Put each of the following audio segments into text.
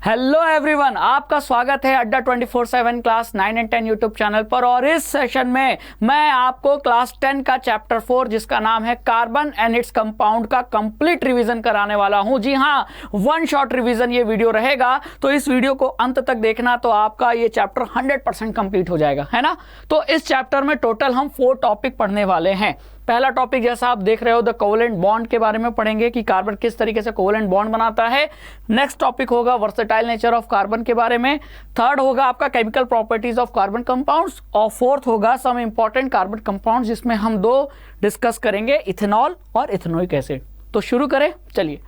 Hello everyone, आपका स्वागत है अड्डा 24/7 क्लास 9 एंड 10 यूट्यूब चैनल पर। और इस सेशन में मैं आपको क्लास 10 का चैप्टर 4 जिसका नाम है कार्बन एंड इट्स कंपाउंड का कंप्लीट रिवीजन कराने वाला हूं। जी हां, वन शॉट रिवीजन ये वीडियो रहेगा, तो इस वीडियो को अंत तक देखना, तो आपका ये चैप्टर 100% कंप्लीट हो जाएगा, है ना। तो इस चैप्टर में टोटल हम 4 टॉपिक पढ़ने वाले हैं। पहला टॉपिक जैसा आप देख रहे हो द कोवेलेंट बॉन्ड के बारे में पढ़ेंगे कि कार्बन किस तरीके से कोवेलेंट बॉन्ड बनाता है। नेक्स्ट टॉपिक होगा वर्सेटाइल नेचर ऑफ कार्बन के बारे में। थर्ड होगा आपका chemical properties of carbon compounds. और फोर्थ होगा सम इंपॉर्टेंट कार्बन कंपाउंड्स, जिसमें हम 2 डिस्कस करेंगे, इथेनॉल और इथेनोइक एसिड। तो शुरू करें, चलिए।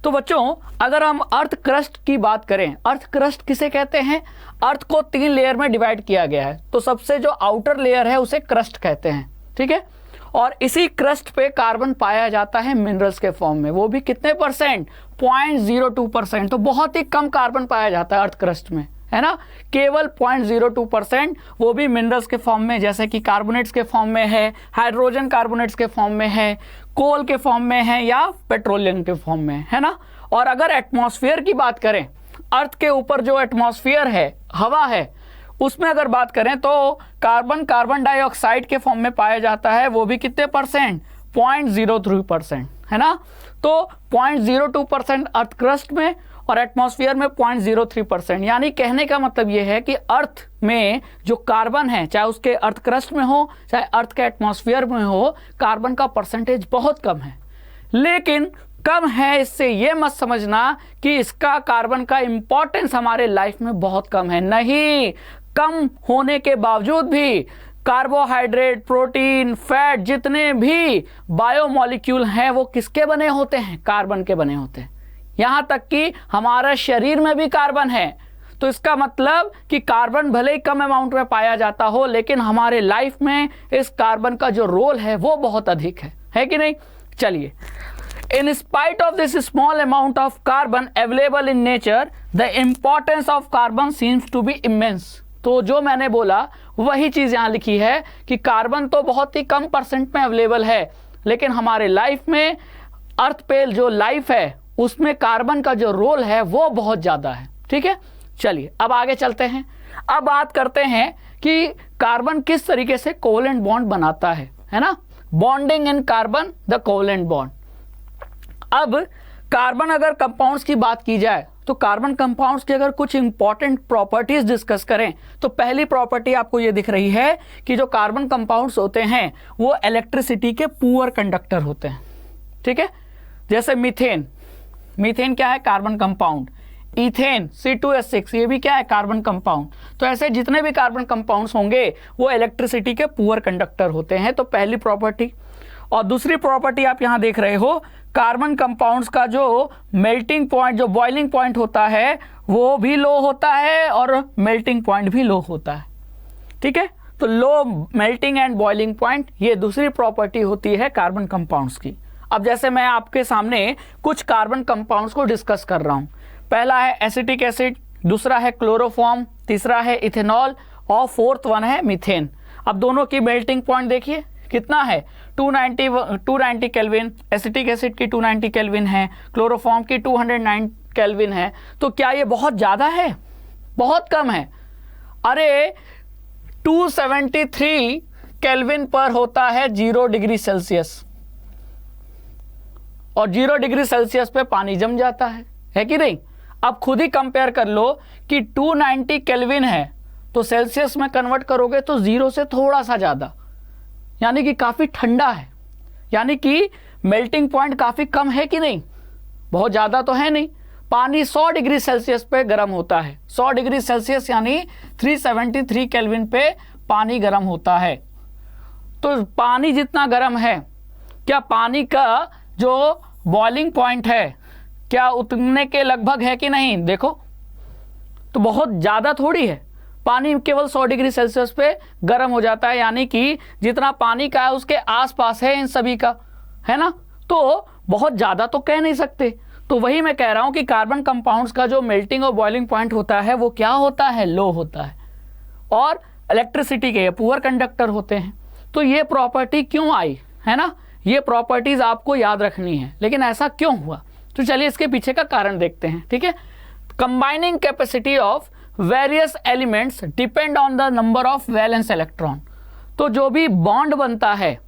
तो बच्चों, अगर हम अर्थ क्रस्ट की बात करें, अर्थ क्रस्ट किसे कहते हैं? अर्थ को 3 लेयर में डिवाइड किया गया है, तो सबसे जो आउटर लेयर है उसे क्रस्ट कहते हैं, ठीक है। और इसी क्रस्ट पे कार्बन पाया जाता है मिनरल्स के फॉर्म में, वो भी कितने परसेंट? 0.02%। तो बहुत ही कम कार्बन पाया जाता है अर्थ क्रस्ट में, है ना, केवल 0.02%, वो भी मिनरल्स के फॉर्म में, जैसे कि कार्बोनेट्स के फॉर्म में है, हाइड्रोजन कार्बोनेट्स के फॉर्म में है, कोल के फॉर्म में है, या पेट्रोलियम के फॉर्म में, है ना। और अगर एटमॉस्फेयर की बात करें, अर्थ के ऊपर जो एटमॉस्फेयर है, हवा है, उसमें अगर बात करें तो कार्बन डाइऑक्साइड के फॉर्म में पाया जाता है, वो भी कितने परसेंट? 0.03%, है ना। तो 0.02% अर्थ क्रस्ट में और एटमॉस्फेयर में 0.03%। यानी कहने का मतलब ये है कि अर्थ में जो कार्बन है, चाहे उसके अर्थ क्रस्ट में हो चाहे अर्थ के एटमॉस्फेयर में हो, कार्बन का परसेंटेज बहुत कम है। लेकिन कम है इससे ये मत समझना कि इसका कार्बन का इंपॉर्टेंस हमारे लाइफ में बहुत कम है। नहीं, कम होने के बावजूद भी कार्बोहाइड्रेट, प्रोटीन, फैट, जितने भी बायोमॉलिक्यूल हैं वो किसके बने होते हैं? कार्बन के बने होते हैं। यहां तक कि हमारे शरीर में भी कार्बन है। तो इसका मतलब कि कार्बन भले ही कम अमाउंट में पाया जाता हो, लेकिन हमारे लाइफ में इस कार्बन का जो रोल है वो बहुत अधिक है कि नहीं। चलिए, In spite of this small amount of carbon available in nature, the importance of carbon seems to be immense. तो जो मैंने बोला वही चीज़ यहाँ लिखी है कि कार्बन तो बहुत ही कम परसेंट में अवेलेबल है, लेकिन हमारे लाइफ में, अर्थ पे जो लाइफ है उसमें कार्बन का जो रोल है वो बहुत ज़्यादा है, ठीक है। चलिए अब आगे चलते हैं। अब बात करते हैं कि कार्बन किस तरीके से कोवेलेंट बॉन्ड बनाता है ना। Bonding in carbon, the covalent bond. अब कार्बन अगर कंपाउंड्स की बात की जाए तो कार्बन कंपाउंड्स की अगर कुछ इंपॉर्टेंट प्रॉपर्टीज डिस्कस करें तो पहली प्रॉपर्टी आपको ये दिख रही है कि जो कार्बन कंपाउंड्स होते हैं वो इलेक्ट्रिसिटी के पुअर कंडक्टर होते हैं, ठीक है। जैसे मीथेन, मीथेन क्या है? Carbon compound. इथेन C2H6, ये भी क्या है? Carbon compound. तो ऐसे जितने भी कार्बन कंपाउंड्स होंगे वो इलेक्ट्रिसिटी के पुअर कंडक्टर होते हैं। तो पहली प्रॉपर्टी। और दूसरी प्रॉपर्टी आप यहां देख रहे हो, कार्बन कंपाउंड्स का जो मेल्टिंग पॉइंट, जो बॉइलिंग पॉइंट होता है वो भी लो होता है और मेल्टिंग पॉइंट भी लो होता है, ठीक है। तो low melting and boiling point, ये दूसरी प्रॉपर्टी होती है कार्बन कंपाउंड्स की। अब जैसे मैं आपके सामने कुछ कार्बन कंपाउंड्स को डिस्कस कर रहा हूं। पहला है एसिटिक एसिड, दूसरा है क्लोरोफॉर्म, तीसरा है इथेनॉल और फोर्थ वन है मीथेन। अब दोनों की मेल्टिंग पॉइंट देखिए कितना है? 290 केल्विन। एसिटिक एसिड की 290 केल्विन है, क्लोरोफॉर्म की 209 केल्विन है। तो क्या ये बहुत ज़्यादा है? बहुत कम है। अरे 273 केल्विन पर होता है 0 डिग्री सेल्सियस, और 0 डिग्री सेल्सियस पे पानी जम जाता है कि नहीं। अब खुद ही कंपेयर कर लो कि 290 केल्विन है तो सेल्सियस में कन्वर्ट करोगे तो 0 से थोड़ा सा ज़्यादा, यानी कि काफ़ी ठंडा है। यानी कि मेल्टिंग पॉइंट काफ़ी कम है कि नहीं? बहुत ज़्यादा तो है नहीं। पानी 100 डिग्री सेल्सियस पे गर्म होता है। 100 डिग्री सेल्सियस यानी 373 केल्विन पे पानी गर्म होता है। तो पानी जितना गर्म है, क्या पानी का जो बॉइलिंग पॉइंट है क्या उतने के लगभग है कि नहीं? देखो, तो बहुत ज़्यादा थोड़ी है। पानी केवल 100 डिग्री सेल्सियस पे गर्म हो जाता है, यानी कि जितना पानी का है उसके आसपास है इन सभी का, है ना। तो बहुत ज़्यादा तो कह नहीं सकते। तो वही मैं कह रहा हूँ कि कार्बन कंपाउंड्स का जो मेल्टिंग और बॉइलिंग पॉइंट होता है वो क्या होता है? लो होता है। और इलेक्ट्रिसिटी के पुअर कंडक्टर होते हैं। तो ये प्रॉपर्टी क्यों आई, है ना, ये प्रॉपर्टीज आपको याद रखनी है। लेकिन ऐसा क्यों हुआ? तो चलिए इसके पीछे का कारण देखते हैं, ठीक है। Combining capacity of various elements depend on the number of valence electron. तो जो भी बॉन्ड बनता है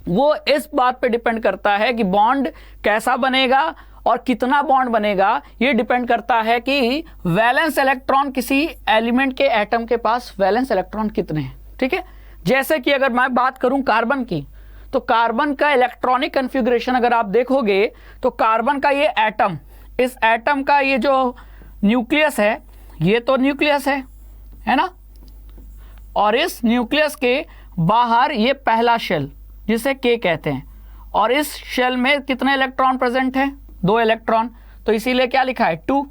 वो इस बात पे डिपेंड करता है कि बॉन्ड कैसा बनेगा और कितना बॉन्ड बनेगा। ये डिपेंड करता है कि वैलेंस इलेक्ट्रॉन, किसी एलिमेंट के एटम के पास वैलेंस इलेक्ट्रॉन कितने हैं। ठीक है, जैसे कि अगर मैं बात करूं कार्बन की, तो कार्बन का इलेक्ट्रॉनिक कन्फिग्रेशन अगर आप देखोगे तो कार्बन का ये एटम, इस एटम का ये जो न्यूक्लियस है, ये तो न्यूक्लियस है ना, और इस न्यूक्लियस के बाहर ये पहला शेल जिसे के कहते हैं, और इस शेल में कितने इलेक्ट्रॉन प्रेजेंट हैं? 2 इलेक्ट्रॉन, तो इसीलिए क्या लिखा है 2।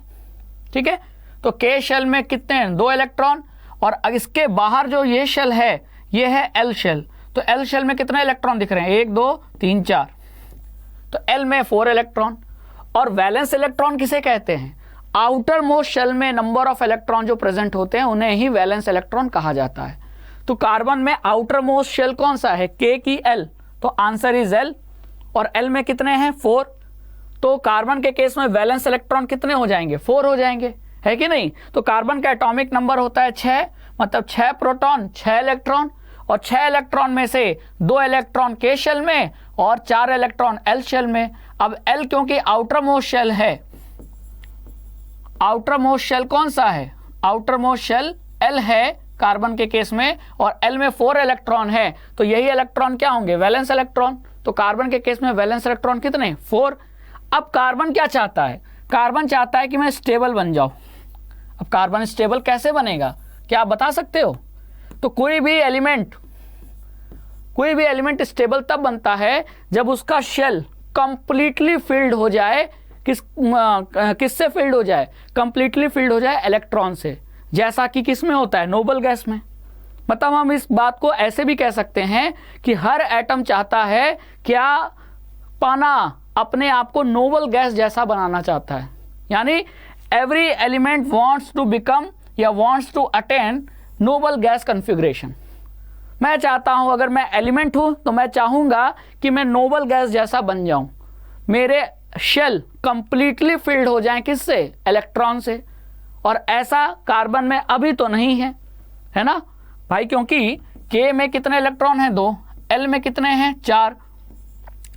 ठीक है, तो के शेल में कितने हैं? 2 इलेक्ट्रॉन, और इसके बाहर जो ये शेल है ये है एल शेल, तो एल शेल में कितने इलेक्ट्रॉन दिख रहे हैं? 1 2 3 4, तो एल में 4 इलेक्ट्रॉन। और वैलेंस इलेक्ट्रॉन किसे कहते हैं? आउटर मोस्ट शेल में नंबर ऑफ इलेक्ट्रॉन जो प्रेजेंट होते हैं उन्हें ही वैलेंस इलेक्ट्रॉन कहा जाता है। तो कार्बन में आउटर मोस्ट शेल कौन सा है? के की एल, तो आंसर इज एल। और एल में कितने हैं? 4। तो कार्बन के केस में वैलेंस इलेक्ट्रॉन कितने हो जाएंगे? 4 हो जाएंगे, है कि नहीं? तो कार्बन का एटॉमिक नंबर होता है 6, मतलब 6 प्रोटॉन 6 इलेक्ट्रॉन, और 6 इलेक्ट्रॉन में से 2 इलेक्ट्रॉन के शेल में और 4 इलेक्ट्रॉन एल शेल में। अब एल क्योंकि आउटर मोस्ट शेल है, आउटर मोस्ट शेल कौन सा है? आउटर मोस्ट शेल एल है कार्बन के केस में, और एल में 4 इलेक्ट्रॉन है, तो यही इलेक्ट्रॉन क्या होंगे? Valence electron. तो कार्बन के केस में वैलेंस इलेक्ट्रॉन कितने? 4। अब कार्बन क्या चाहता है? कार्बन चाहता है कि मैं स्टेबल बन जाऊं। अब कार्बन स्टेबल कैसे बनेगा, क्या आप बता सकते हो? तो कोई भी एलिमेंट स्टेबल तब बनता है जब उसका शेल कंप्लीटली फिल्ड हो जाए। किससे फिल्ड हो जाए? कंप्लीटली फिल्ड हो जाए इलेक्ट्रॉन से, जैसा कि किस में होता है? नोबल गैस में। मतलब हम इस बात को ऐसे भी कह सकते हैं कि हर एटम चाहता है क्या पाना, अपने आप को नोबल गैस जैसा बनाना चाहता है। यानी every element wants to become या wants to attain noble gas configuration. मैं चाहता हूं, अगर मैं एलिमेंट हूं तो मैं चाहूंगा कि मैं नोबल गैस जैसा बन जाऊं, मेरे शेल कंप्लीटली फिल्ड हो जाएं किससे? इलेक्ट्रॉन से। और ऐसा कार्बन में अभी तो नहीं है ना भाई, क्योंकि के में कितने इलेक्ट्रॉन हैं? 2, एल में कितने हैं? 4।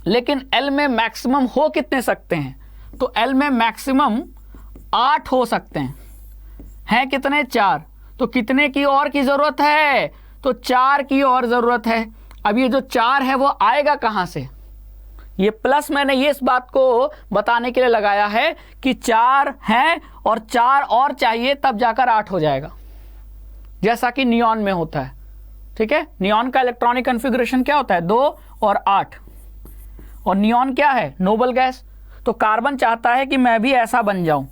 लेकिन एल में मैक्सिमम हो कितने सकते हैं? तो एल में मैक्सिमम 8 हो सकते हैं कितने? 4। तो कितने की और की जरूरत है? तो 4 की और जरूरत है। अब ये जो 4 है वो आएगा कहां से? ये प्लस मैंने ये इस बात को बताने के लिए लगाया है कि 4 हैं और 4 और चाहिए, तब जाकर 8 हो जाएगा, जैसा कि नियॉन में होता है। ठीक है, नियॉन का इलेक्ट्रॉनिक कॉन्फ़िगरेशन क्या होता है? 2 और 8। और नियॉन क्या है? Noble gas. तो कार्बन चाहता है कि मैं भी ऐसा बन जाऊं,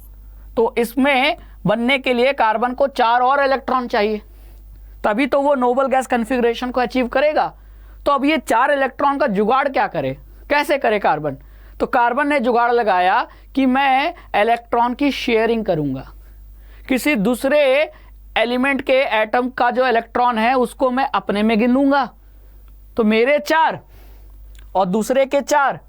तो इसमें बनने के लिए कार्बन को 4 और इलेक्ट्रॉन चाहिए, तभी तो वो नोबल गैस कॉन्फ़िगरेशन को अचीव करेगा। तो अब ये 4 इलेक्ट्रॉन का जुगाड़ क्या करे, कैसे करे कार्बन? तो कार्बन ने जुगाड़ लगाया कि मैं इलेक्ट्रॉन की शेयरिंग करूंगा, किसी दूसरे एलिमेंट के एटम का जो इलेक्ट्रॉन है उसको मैं अपने में गिन लूंगा। तो मेरे 4 और दूसरे के 4,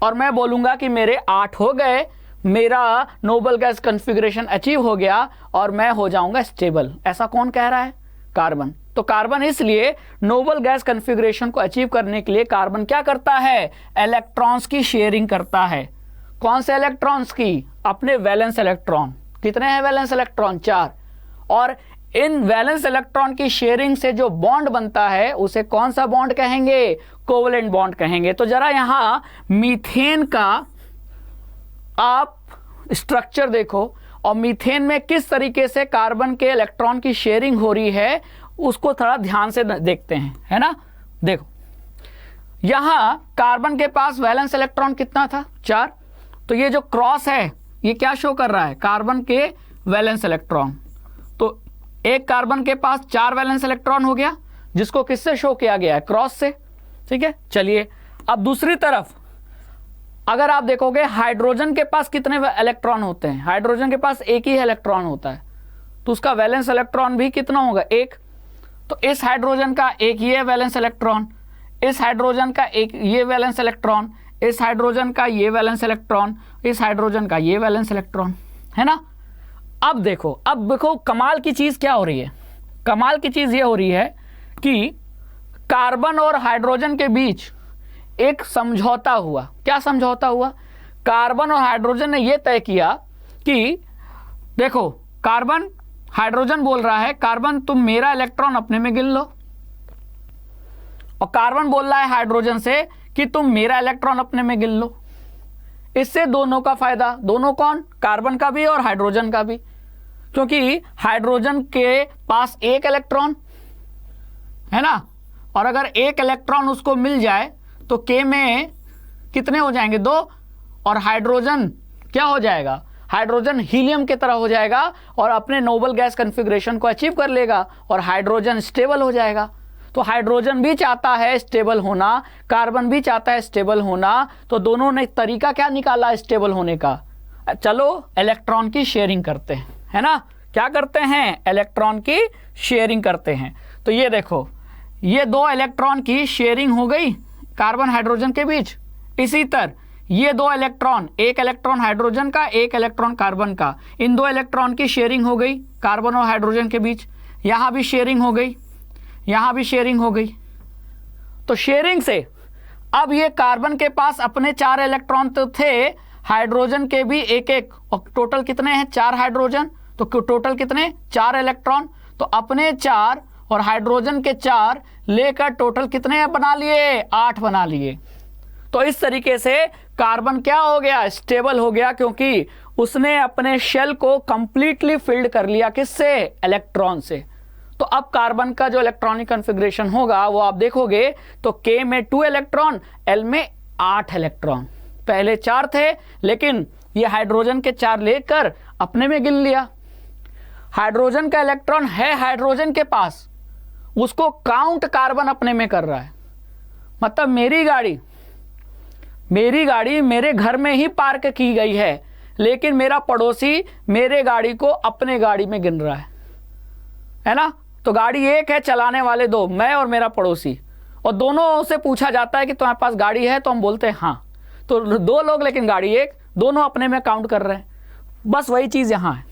और मैं बोलूंगा कि मेरे 8 हो गए, मेरा नोबल गैस कॉन्फ़िगरेशन अचीव हो गया और मैं हो जाऊंगा स्टेबल। ऐसा कौन कह रहा है? कार्बन। तो कार्बन इसलिए नोबल गैस कॉन्फ़िगरेशन को अचीव करने के लिए कार्बन क्या करता है? इलेक्ट्रॉन्स की शेयरिंग करता है। कौन से इलेक्ट्रॉन्स की? अपने वैलेंस इलेक्ट्रॉन। कितने हैं वैलेंस इलेक्ट्रॉन? 4। और इन वैलेंस इलेक्ट्रॉन की शेयरिंग से जो बॉन्ड बनता है उसे कौन सा बॉन्ड कहेंगे? कोवलेंट बॉन्ड कहेंगे। तो जरा यहां मीथेन का आप स्ट्रक्चर देखो, और मीथेन में किस तरीके से कार्बन के इलेक्ट्रॉन की शेयरिंग हो रही है उसको थोड़ा ध्यान से देखते हैं, है ना। देखो यहां कार्बन के पास वैलेंस इलेक्ट्रॉन कितना था? 4। तो ये जो क्रॉस है ये क्या शो कर रहा है? कार्बन के वैलेंस इलेक्ट्रॉन। तो एक कार्बन के पास 4 वैलेंस इलेक्ट्रॉन हो गया, जिसको किससे शो किया गया है? क्रॉस से। ठीक है, चलिए अब दूसरी तरफ अगर आप देखोगे हाइड्रोजन के पास कितने इलेक्ट्रॉन होते हैं? हाइड्रोजन के पास एक ही इलेक्ट्रॉन होता है, तो उसका वैलेंस इलेक्ट्रॉन भी कितना होगा? 1। तो इस हाइड्रोजन का एक ये वैलेंस इलेक्ट्रॉन, इस हाइड्रोजन का एक ये वैलेंस इलेक्ट्रॉन, इस हाइड्रोजन का ये वैलेंस इलेक्ट्रॉन, इस हाइड्रोजन का ये वैलेंस इलेक्ट्रॉन, है ना। अब देखो कमाल की चीज क्या हो रही है। कमाल की चीज ये हो रही है कि कार्बन और हाइड्रोजन के बीच एक समझौता हुआ। क्या समझौता हुआ? कार्बन और हाइड्रोजन ने यह तय किया कि देखो, कार्बन हाइड्रोजन बोल रहा है, कार्बन तुम मेरा इलेक्ट्रॉन अपने में गिन लो, और कार्बन बोल रहा है हाइड्रोजन से कि तुम मेरा इलेक्ट्रॉन अपने में गिन लो। इससे दोनों का फायदा, दोनों कौन? कार्बन का भी और हाइड्रोजन का भी, क्योंकि हाइड्रोजन के पास एक इलेक्ट्रॉन है ना, और अगर एक इलेक्ट्रॉन उसको मिल जाए तो के में कितने हो जाएंगे? 2, और हाइड्रोजन क्या हो जाएगा? हाइड्रोजन हीलियम की तरह हो जाएगा और अपने नोबल गैस कॉन्फ़िगरेशन को अचीव कर लेगा और हाइड्रोजन स्टेबल हो जाएगा। तो हाइड्रोजन भी चाहता है स्टेबल होना, कार्बन भी चाहता है स्टेबल होना, तो दोनों ने तरीका क्या निकाला स्टेबल होने का? चलो इलेक्ट्रॉन की शेयरिंग करते हैं, है ना। क्या करते हैं? इलेक्ट्रॉन की शेयरिंग करते हैं। तो ये देखो, ये 2 इलेक्ट्रॉन की शेयरिंग हो गई कार्बन हाइड्रोजन के बीच। इसी तरह ये 2 इलेक्ट्रॉन, एक इलेक्ट्रॉन हाइड्रोजन का, एक इलेक्ट्रॉन कार्बन का, इन 2 इलेक्ट्रॉन की शेयरिंग हो गई कार्बन और हाइड्रोजन के बीच। यहां भी शेयरिंग हो गई, यहां भी शेयरिंग हो गई। तो शेयरिंग से अब ये कार्बन के पास अपने 4 इलेक्ट्रॉन तो थे, हाइड्रोजन के भी एक एक, और टोटल कितने हैं? 4 हाइड्रोजन, तो टोटल कितने? 4 इलेक्ट्रॉन। तो अपने 4 और हाइड्रोजन के 4 लेकर टोटल कितने बना लिए? 8 बना लिए। तो इस तरीके से कार्बन क्या हो गया? स्टेबल हो गया, क्योंकि उसने अपने शेल को कंप्लीटली फिल्ड कर लिया। किससे? इलेक्ट्रॉन से। तो अब कार्बन का जो इलेक्ट्रॉनिक कॉन्फ़िगरेशन होगा वो आप देखोगे तो K में 2 इलेक्ट्रॉन, L में 8 इलेक्ट्रॉन। पहले 4 थे, लेकिन ये हाइड्रोजन के 4 लेकर अपने में गिन लिया। हाइड्रोजन का इलेक्ट्रॉन है हाइड्रोजन के पास, उसको काउंट कार्बन अपने में कर रहा है। मतलब मेरी गाड़ी मेरे घर में ही पार्क की गई है, लेकिन मेरा पड़ोसी मेरे गाड़ी को अपने गाड़ी में गिन रहा है ना। तो गाड़ी एक है, चलाने वाले 2, मैं और मेरा पड़ोसी, और दोनों से पूछा जाता है कि तुम्हारे पास गाड़ी है, तो हम बोलते हैं हाँ। तो 2 लोग लेकिन गाड़ी एक, दोनों अपने में काउंट कर रहे हैं। बस वही चीज यहां है।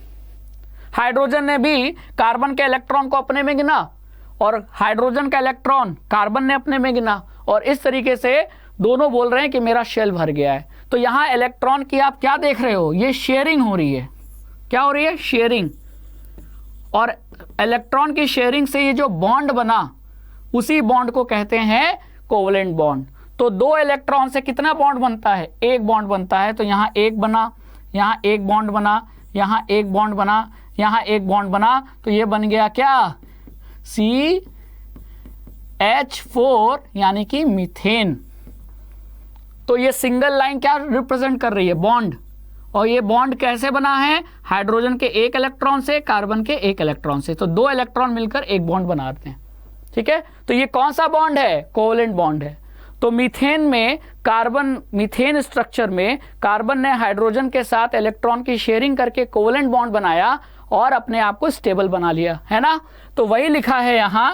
हाइड्रोजन ने भी कार्बन के इलेक्ट्रॉन को अपने में गिना और हाइड्रोजन का इलेक्ट्रॉन कार्बन ने अपने में गिना, और इस तरीके से दोनों बोल रहे हैं कि मेरा शेल भर गया है। तो यहां इलेक्ट्रॉन की आप क्या देख रहे हो? ये शेयरिंग हो रही है। क्या हो रही है? शेयरिंग। और इलेक्ट्रॉन की शेयरिंग से ये जो बॉन्ड बना, उसी बॉन्ड को कहते हैं कोवलेंट बॉन्ड। तो 2 इलेक्ट्रॉन से कितना बॉन्ड बनता है? 1 बॉन्ड बनता है। तो यहाँ 1 बना, यहाँ 1 बॉन्ड बना, यहाँ 1 बॉन्ड बना, यहाँ 1 बॉन्ड बना, तो ये बन गया क्या? CH4 यानी कि मीथेन। तो ये सिंगल लाइन क्या रिप्रेजेंट कर रही है? बॉन्ड। और ये बॉन्ड कैसे बना है? हाइड्रोजन के 1 इलेक्ट्रॉन से, कार्बन के 1 इलेक्ट्रॉन से। तो 2 इलेक्ट्रॉन मिलकर 1 बॉन्ड बनाते हैं। ठीक है, तो ये कौन सा बॉन्ड है? कोवलेंट बॉन्ड है। तो मीथेन में मीथेन स्ट्रक्चर में कार्बन ने हाइड्रोजन के साथ इलेक्ट्रॉन की शेयरिंग करके कोवलेंट बॉन्ड बनाया और अपने आप को स्टेबल बना लिया, है ना। तो वही लिखा है यहां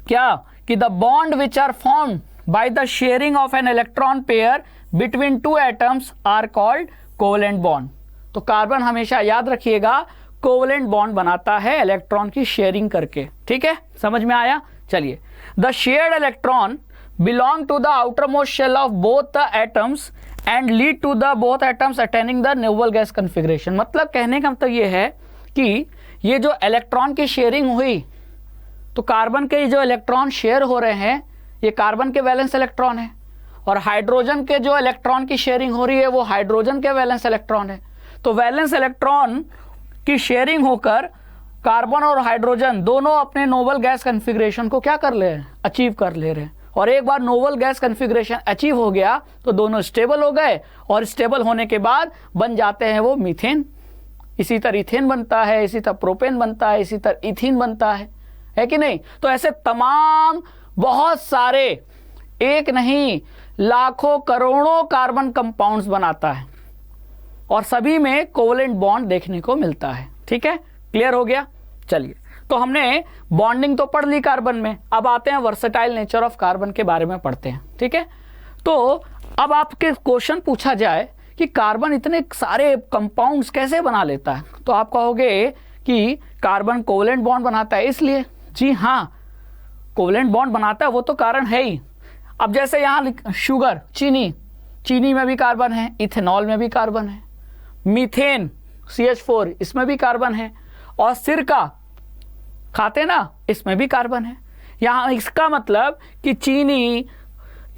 क्या कि the bond which are formed by the sharing of an electron pair between 2 atoms are called covalent bond. तो कार्बन हमेशा याद रखिएगा कोवलेंट बॉन्ड बनाता है इलेक्ट्रॉन की शेयरिंग करके। ठीक है, समझ में आया? चलिए, the shared electron belong to the outermost shell of both the atoms and lead to the both atoms attaining the noble gas configuration। मतलब कहने का मतलब ये है कि ये जो इलेक्ट्रॉन की शेयरिंग हुई, तो कार्बन के जो इलेक्ट्रॉन शेयर हो रहे हैं, ये कार्बन के वैलेंस इलेक्ट्रॉन है, और हाइड्रोजन के जो इलेक्ट्रॉन की शेयरिंग हो रही है वो हाइड्रोजन के वैलेंस इलेक्ट्रॉन है। तो वैलेंस इलेक्ट्रॉन की शेयरिंग होकर कार्बन और हाइड्रोजन दोनों अपने नोबल गैस कॉन्फ़िगरेशन को क्या कर ले रहे हैं? अचीव कर ले रहे हैं। और एक बार नोबल गैस कॉन्फ़िगरेशन अचीव हो गया तो दोनों स्टेबल हो गए, और स्टेबल होने के बाद बन जाते हैं वो मीथेन। इसी तरह इथेन बनता है, इसी तरह प्रोपेन बनता है, इसी तरह इथीन बनता है कि नहीं। तो ऐसे तमाम बहुत सारे, एक नहीं लाखों करोड़ों कार्बन कंपाउंड्स बनाता है, और सभी में कोवलेंट बॉन्ड देखने को मिलता है। ठीक है, क्लियर हो गया? चलिए, तो हमने बॉन्डिंग तो पढ़ ली कार्बन में, अब आते हैं वर्सेटाइल नेचर ऑफ कार्बन के बारे में पढ़ते हैं। ठीक है, तो अब आपके क्वेश्चन पूछा जाए कि कार्बन इतने सारे कंपाउंड्स कैसे बना लेता है, तो आप कहोगे कि कार्बन कोवलेंट बॉन्ड बनाता है इसलिए। जी हाँ, कोवलेंट बॉन्ड बनाता है, वो तो कारण है ही। अब जैसे यहाँ शुगर, चीनी में भी कार्बन है, इथेनॉल में भी कार्बन है, मीथेन CH4 इसमें भी कार्बन है, और सिरका खाते ना, इसमें भी कार्बन है। यहाँ इसका मतलब कि चीनी,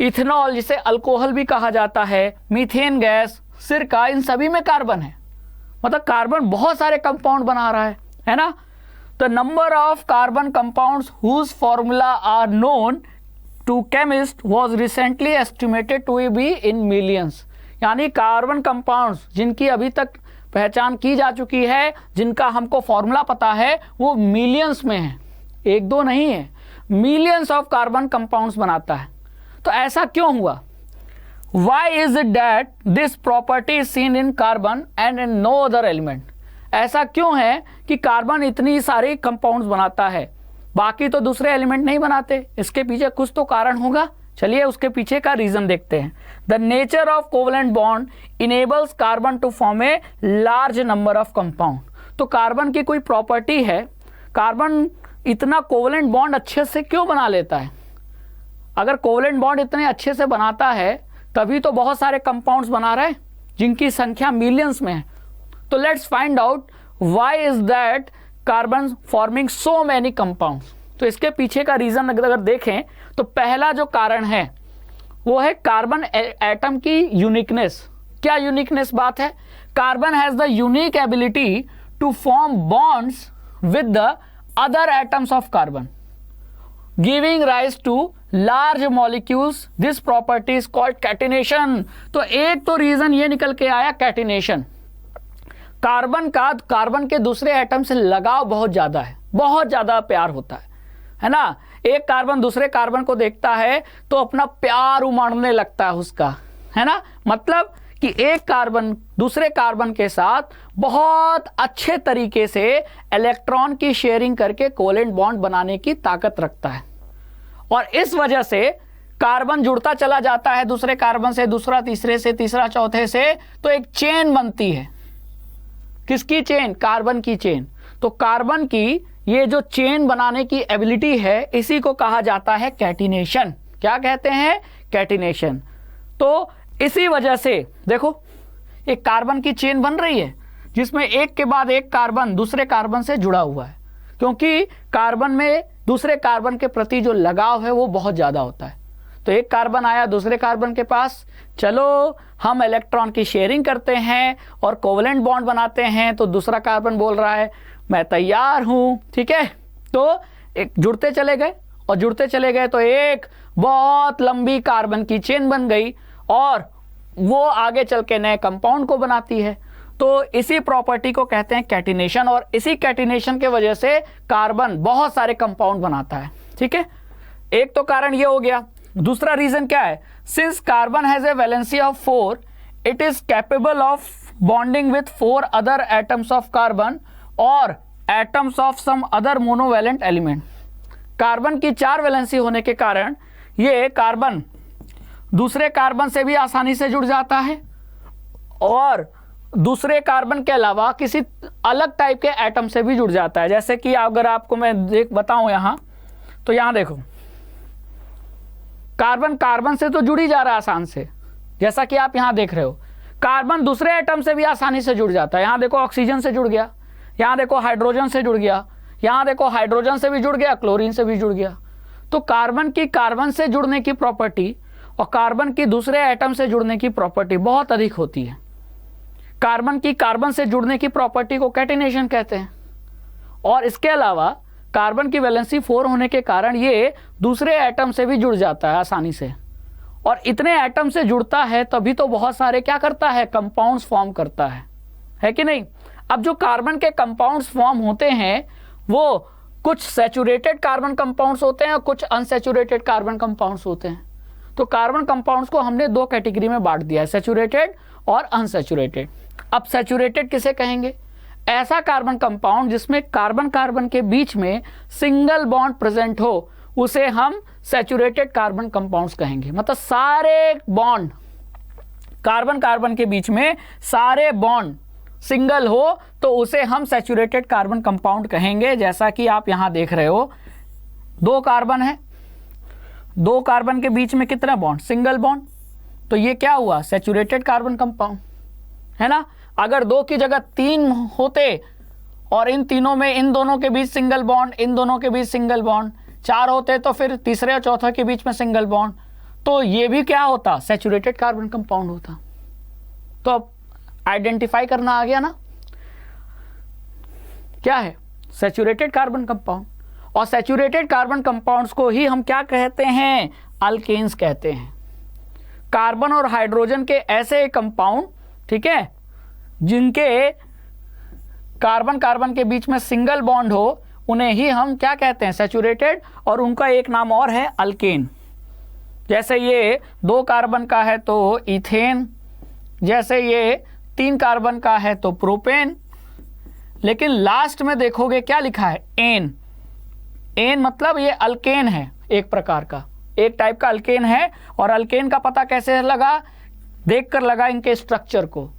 इथेनॉल जिसे अल्कोहल भी कहा जाता है, मीथेन गैस, सिरका, इन सभी में कार्बन है। मतलब कार्बन बहुत सारे कंपाउंड बना रहा है ना। The number of carbon compounds whose formula are known to chemist was recently estimated to be in millions. यानी कार्बन कंपाउंड्स जिनकी अभी तक पहचान की जा चुकी है, जिनका हमको फॉर्मूला पता है, वो मिलियंस में है, एक दो नहीं है, मिलियंस ऑफ कार्बन कंपाउंड्स बनाता है। तो ऐसा क्यों हुआ? Why is it that this property is seen in carbon and in no other element? ऐसा क्यों है कि कार्बन इतनी सारी कंपाउंड्स बनाता है, बाकी तो दूसरे एलिमेंट नहीं बनाते? इसके पीछे कुछ तो कारण होगा। चलिए उसके पीछे का रीजन देखते हैं। The nature of covalent bond enables carbon to form a large number of compound. तो कार्बन की कोई प्रॉपर्टी है, कार्बन इतना कोवलेंट बॉन्ड अच्छे से क्यों बना लेता है? अगर कोवलेंट बॉन्ड इतने अच्छे से बनाता है तभी तो बहुत सारे कंपाउंड्स बना रहे हैं जिनकी संख्या मिलियंस में है। तो let's find out why is that carbon forming so many compounds. तो इसके पीछे का रीजन अगर देखें तो पहला जो कारण है वो है कार्बन एटम की यूनिकनेस। क्या यूनिकनेस बात है? Carbon has the unique ability to form bonds with the other atoms of carbon, giving rise to large molecules. This property is called catenation. तो एक तो रीजन ये निकल के आया कैटिनेशन। कार्बन के दूसरे एटम से लगाव बहुत ज्यादा है, बहुत ज्यादा प्यार होता है ना। एक कार्बन दूसरे कार्बन को देखता है तो अपना प्यार उमड़ने लगता है उसका, है ना। मतलब कि एक कार्बन दूसरे कार्बन के साथ बहुत अच्छे तरीके से इलेक्ट्रॉन की शेयरिंग करके कोवेलेंट बॉन्ड बनाने की ताकत रखता है, और इस वजह से कार्बन जुड़ता चला जाता है दूसरे कार्बन से, दूसरा तीसरे से, तीसरा चौथे से, तो एक चेन बनती है। किसकी चेन? कार्बन की चेन। तो कार्बन की ये जो चेन बनाने की एबिलिटी है, इसी को कहा जाता है कैटिनेशन। क्या कहते हैं? कैटिनेशन। तो इसी वजह से देखो एक कार्बन की चेन बन रही है जिसमें एक के बाद एक कार्बन दूसरे कार्बन से जुड़ा हुआ है, क्योंकि कार्बन में दूसरे कार्बन के प्रति जो लगाव है वो बहुत ज्यादा होता है। तो एक कार्बन आया दूसरे कार्बन के पास, चलो हम इलेक्ट्रॉन की शेयरिंग करते हैं और कोवेलेंट बॉन्ड बनाते हैं। तो दूसरा कार्बन बोल रहा है मैं तैयार हूं, ठीक है। तो एक जुड़ते चले गए और जुड़ते चले गए तो एक बहुत लंबी कार्बन की चेन बन गई, और वो आगे चल के नए कंपाउंड को बनाती है। तो इसी प्रॉपर्टी को कहते हैं कैटिनेशन, और इसी कैटिनेशन के वजह से कार्बन बहुत सारे कंपाउंड बनाता है, ठीक है। एक तो कारण ये हो गया। दूसरा रीजन क्या है? Since carbon has a valency of 4, it is capable of bonding with 4 other atoms of carbon और atoms of some other monovalent element. Carbon की 4 वैलेंसी होने के कारण ये कार्बन दूसरे कार्बन से भी आसानी से जुड़ जाता है, और दूसरे कार्बन के अलावा किसी अलग टाइप के एटम से भी जुड़ जाता है। जैसे कि अगर आपको मैं बताऊं यहां, तो यहां देखो कार्बन कार्बन से तो जुड़ ही जा रहा है आसान से, जैसा कि आप यहां देख रहे हो। कार्बन दूसरे एटम से भी आसानी से जुड़ जाता है। यहां देखो ऑक्सीजन से जुड़ गया, यहां देखो हाइड्रोजन से जुड़ गया, यहां देखो हाइड्रोजन से भी जुड़ गया, क्लोरीन से भी जुड़ गया। तो कार्बन की कार्बन से जुड़ने की प्रॉपर्टी और कार्बन की दूसरे एटम से जुड़ने की प्रॉपर्टी बहुत अधिक होती है। कार्बन की कार्बन से जुड़ने की प्रॉपर्टी को कैटिनेशन कहते हैं, और इसके अलावा कार्बन की वैलेंसी 4 होने के कारण ये दूसरे एटम से भी जुड़ जाता है आसानी से, और इतने एटम से जुड़ता है तभी तो बहुत सारे क्या करता है? कंपाउंड्स फॉर्म करता है कि नहीं। अब जो कार्बन के कंपाउंड्स फॉर्म होते हैं वो कुछ सैचुरेटेड कार्बन कंपाउंड्स होते हैं और कुछ अनसैचुरेटेड कार्बन कंपाउंड्स होते हैं। तो कार्बन कंपाउंड्स को हमने 2 कैटेगरी में बांट दिया है, सैचुरेटेड और अनसैचुरेटेड। अब सैचुरेटेड किसे कहेंगे? ऐसा कार्बन कंपाउंड जिसमें कार्बन कार्बन के बीच में सिंगल बॉन्ड प्रेजेंट हो, उसे हम सैचुरेटेड कार्बन कंपाउंड्स कहेंगे। मतलब सारे बॉन्ड कार्बन कार्बन के बीच में सारे बॉन्ड सिंगल हो तो उसे हम सैचुरेटेड कार्बन कंपाउंड कहेंगे। जैसा कि आप यहां देख रहे हो, 2 कार्बन है, 2 कार्बन के बीच में कितना बॉन्ड, सिंगल बॉन्ड, तो ये क्या हुआ, सैचुरेटेड कार्बन कंपाउंड, है ना। अगर 2 की जगह 3 होते और इन तीनों में इन दोनों के बीच सिंगल बॉन्ड, इन दोनों के बीच सिंगल बॉन्ड, 4 होते तो फिर तीसरे और चौथे के बीच में सिंगल बॉन्ड, तो ये भी क्या होता, सैचुरेटेड कार्बन कंपाउंड होता। तो अब आइडेंटिफाई करना आ गया ना, क्या है, सैचुरेटेड कार्बन कंपाउंड। और सैचुरेटेड कार्बन कंपाउंड्स को ही हम क्या कहते हैं, अल्केन्स कहते हैं। कार्बन और हाइड्रोजन के ऐसे कंपाउंड, ठीक है, जिनके कार्बन कार्बन के बीच में सिंगल बॉन्ड हो, उन्हें ही हम क्या कहते हैं, सैचुरेटेड, और उनका एक नाम और है अल्केन। जैसे ये 2 कार्बन का है तो इथेन, जैसे ये 3 कार्बन का है तो प्रोपेन, लेकिन लास्ट में देखोगे क्या लिखा है, एन। एन मतलब ये अल्केन है, एक प्रकार का, एक टाइप का अल्केन है। और अल्केन का पता कैसे लगा, देखकर लगा इनके स्ट्रक्चर को।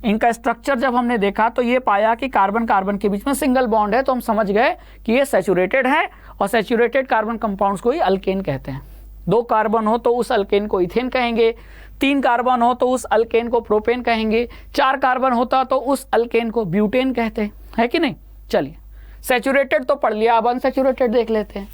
इनका स्ट्रक्चर जब हमने देखा तो ये पाया कि कार्बन कार्बन के बीच में सिंगल बॉन्ड है, तो हम समझ गए कि ये सैचुरेटेड है, और सैचुरेटेड कार्बन कंपाउंड्स को ही अल्केन कहते हैं। 2 कार्बन हो तो उस अल्केन को इथेन कहेंगे, 3 कार्बन हो तो उस अल्केन को प्रोपेन कहेंगे, 4 कार्बन होता तो उस अल्केन को ब्यूटेन कहते हैं, कि नहीं। चलिए, सैचुरेटेड तो पढ़ लिया, अब अनसैचुरेटेड देख लेते हैं।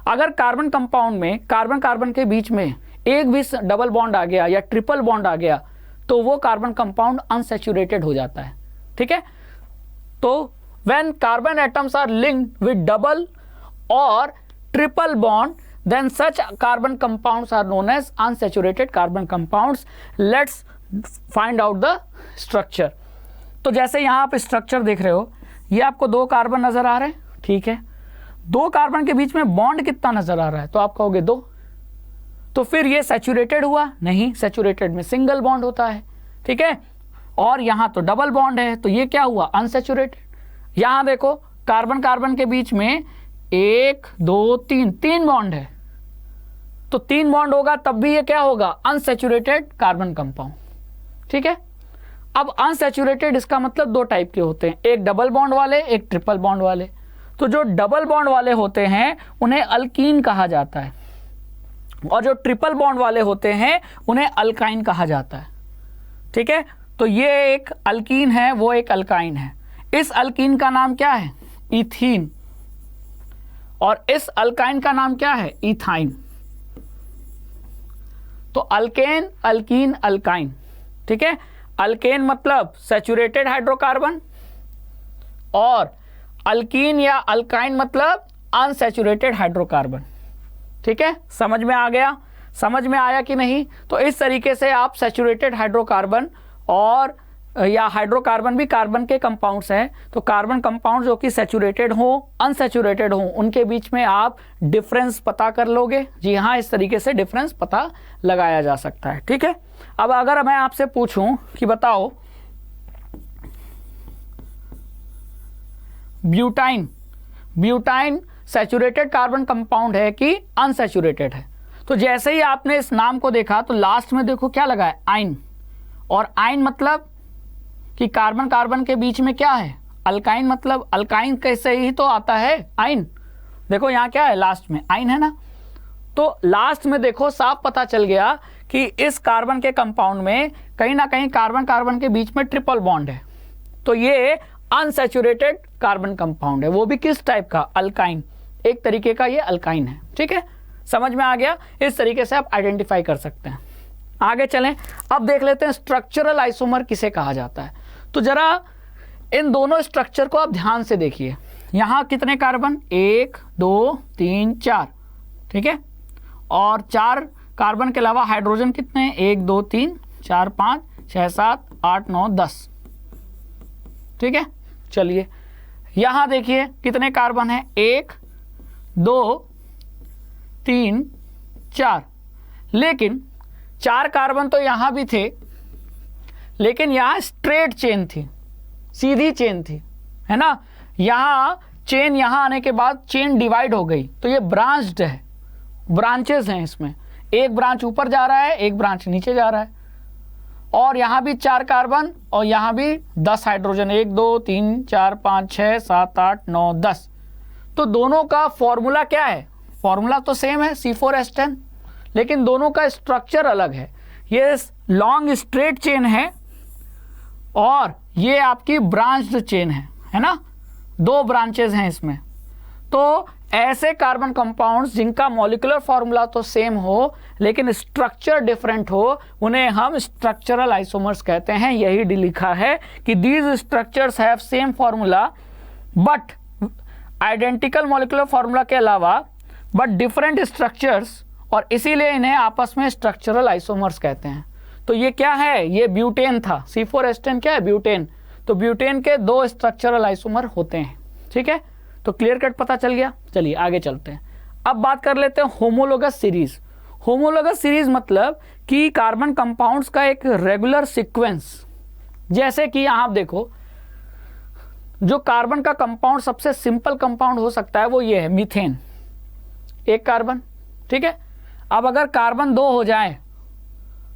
अगर कार्बन कंपाउंड में कार्बन कार्बन के बीच में एक भी डबल बॉन्ड आ गया या ट्रिपल बॉन्ड आ गया तो वो कार्बन कंपाउंड अनसैचुरेटेड हो जाता है, ठीक है। तो when carbon atoms are linked with double और triple bond, then such carbon compounds are known as unsaturated carbon compounds. Let's find out the structure. तो जैसे यहाँ आप स्ट्रक्चर देख रहे हो, ये आपको 2 कार्बन नजर आ रहे हैं, ठीक है। 2 कार्बन के बीच में बॉन्ड कितना नजर आ रहा है, तो आप कहोगे 2। तो फिर ये सैचुरेटेड हुआ, नहीं, सैचुरेटेड में सिंगल बॉन्ड होता है, ठीक है। और यहाँ तो डबल बॉन्ड है, तो ये क्या हुआ, अनसैचुरेटेड। यहाँ देखो कार्बन कार्बन के बीच में 1 2 3 बॉन्ड है, तो 3 बॉन्ड होगा तब भी ये क्या होगा, अनसैचुरेटेड कार्बन कंपाउंड, ठीक है। अब अनसैचुरेटेड इसका मतलब 2 टाइप के होते हैं, एक डबल बॉन्ड वाले, एक ट्रिपल बॉन्ड वाले। तो जो डबल बॉन्ड वाले होते हैं उन्हें अल्कीन कहा जाता है, और जो ट्रिपल बॉन्ड वाले होते हैं उन्हें अल्काइन कहा जाता है, ठीक है। तो ये एक अल्कीन है, वो एक अल्काइन है। इस अल्कीन का नाम क्या है, इथीन, और इस अल्काइन का नाम क्या है, इथाइन। तो अल्केन, अल्कीन, अल्काइन, ठीक है। अल्केन मतलब सैचुरेटेड हाइड्रोकार्बन, और अल्कीन या अल्काइन मतलब अनसैचुरेटेड हाइड्रोकार्बन, ठीक है। समझ में आ गया, समझ में आया कि नहीं। तो इस तरीके से आप सैचुरेटेड हाइड्रोकार्बन और या हाइड्रोकार्बन भी कार्बन के कंपाउंड्स हैं, तो कार्बन कंपाउंड जो कि सैचुरेटेड हो, अनसैचुरेटेड हो, उनके बीच में आप डिफरेंस पता कर लोगे। जी हाँ, इस तरीके से डिफरेंस पता लगाया जा सकता है, ठीक है। अब अगर मैं आपसे पूछूं कि बताओ butyne, butyne saturated carbon compound है कि अनसैचुरेटेड है, तो जैसे ही आपने इस नाम को देखा तो लास्ट में देखो क्या लगा है, आइन। और आइन मतलब कि कार्बन कार्बन के बीच में क्या है, अल्काइन, मतलब अल्काइन कैसे ही तो आता है आइन। देखो यहाँ क्या है, लास्ट में आइन है ना। तो लास्ट में देखो साफ पता चल गया कि इस कार्बन के कंपाउंड में कहीं ना कहीं कार्बन कार्बन के बीच में ट्रिपल बॉन्ड है, तो ये अनसैचुरेटेड कार्बन कंपाउंड है, वो भी किस टाइप का, अल्काइन, एक तरीके का ये अल्काइन है, ठीक है। समझ में आ गया, इस तरीके से आप आइडेंटिफाई कर सकते हैं। आगे चलें, अब देख लेते हैं स्ट्रक्चरल आइसोमर किसे कहा जाता है। तो जरा इन दोनों स्ट्रक्चर को आप ध्यान से देखिए। यहाँ कितने कार्बन, 1 2 3 4, ठीक है। और 4 कार्बन के अलावा हाइड्रोजन कितने हैं, 1 2 3 4 5 6 7 8 9 10, ठीक है। चलिए यहाँ देखिए कितने कार्बन है, 1 2 3 4, लेकिन 4 कार्बन तो यहाँ भी थे, लेकिन यहाँ स्ट्रेट चेन थी, सीधी चेन थी, है ना। यहाँ चेन यहाँ आने के बाद चेन डिवाइड हो गई, तो ये ब्रांच्ड है, ब्रांचेस हैं इसमें, एक ब्रांच ऊपर जा रहा है, एक ब्रांच नीचे जा रहा है। और यहाँ भी 4 कार्बन और यहाँ भी 10 हाइड्रोजन, 1 2 3 4 5 6 7 8 9 10। तो दोनों का फॉर्मूला क्या है? फॉर्मूला तो सेम है C4H10, लेकिन दोनों का स्ट्रक्चर अलग है। ये लॉन्ग स्ट्रेट चेन है और ये आपकी ब्रांच्ड चेन है ना, 2 ब्रांचेज हैं इसमें। तो ऐसे कार्बन कंपाउंड्स जिनका मॉलिक्यूलर फॉर्मूला तो सेम हो लेकिन स्ट्रक्चर डिफरेंट हो, उन्हें हम स्ट्रक्चरल आइसोमर्स कहते हैं। यही लिखा है कि these structures have same formula but identical molecular formula के अलावा बट डिफरेंट स्ट्रक्चर्स, और इसीलिए इन्हें आपस में स्ट्रक्चरल आइसोमर्स कहते हैं। तो ये क्या है? ये ब्यूटेन था। C4H10 क्या है? ब्यूटेन। तो ब्यूटेन के 2 स्ट्रक्चरल आइसोमर होते हैं। ठीक है, तो क्लियर कट पता चल गया। चलिए आगे चलते हैं। अब बात कर लेते हैं होमोलोगस सीरीज। होमोलोगस सीरीज मतलब कि कार्बन कंपाउंड्स का एक रेगुलर सीक्वेंस। जैसे कि यहाँ आप देखो, जो कार्बन का कंपाउंड सबसे सिंपल कंपाउंड हो सकता है वो ये है मीथेन, 1 कार्बन। ठीक है, अब अगर कार्बन 2 हो जाए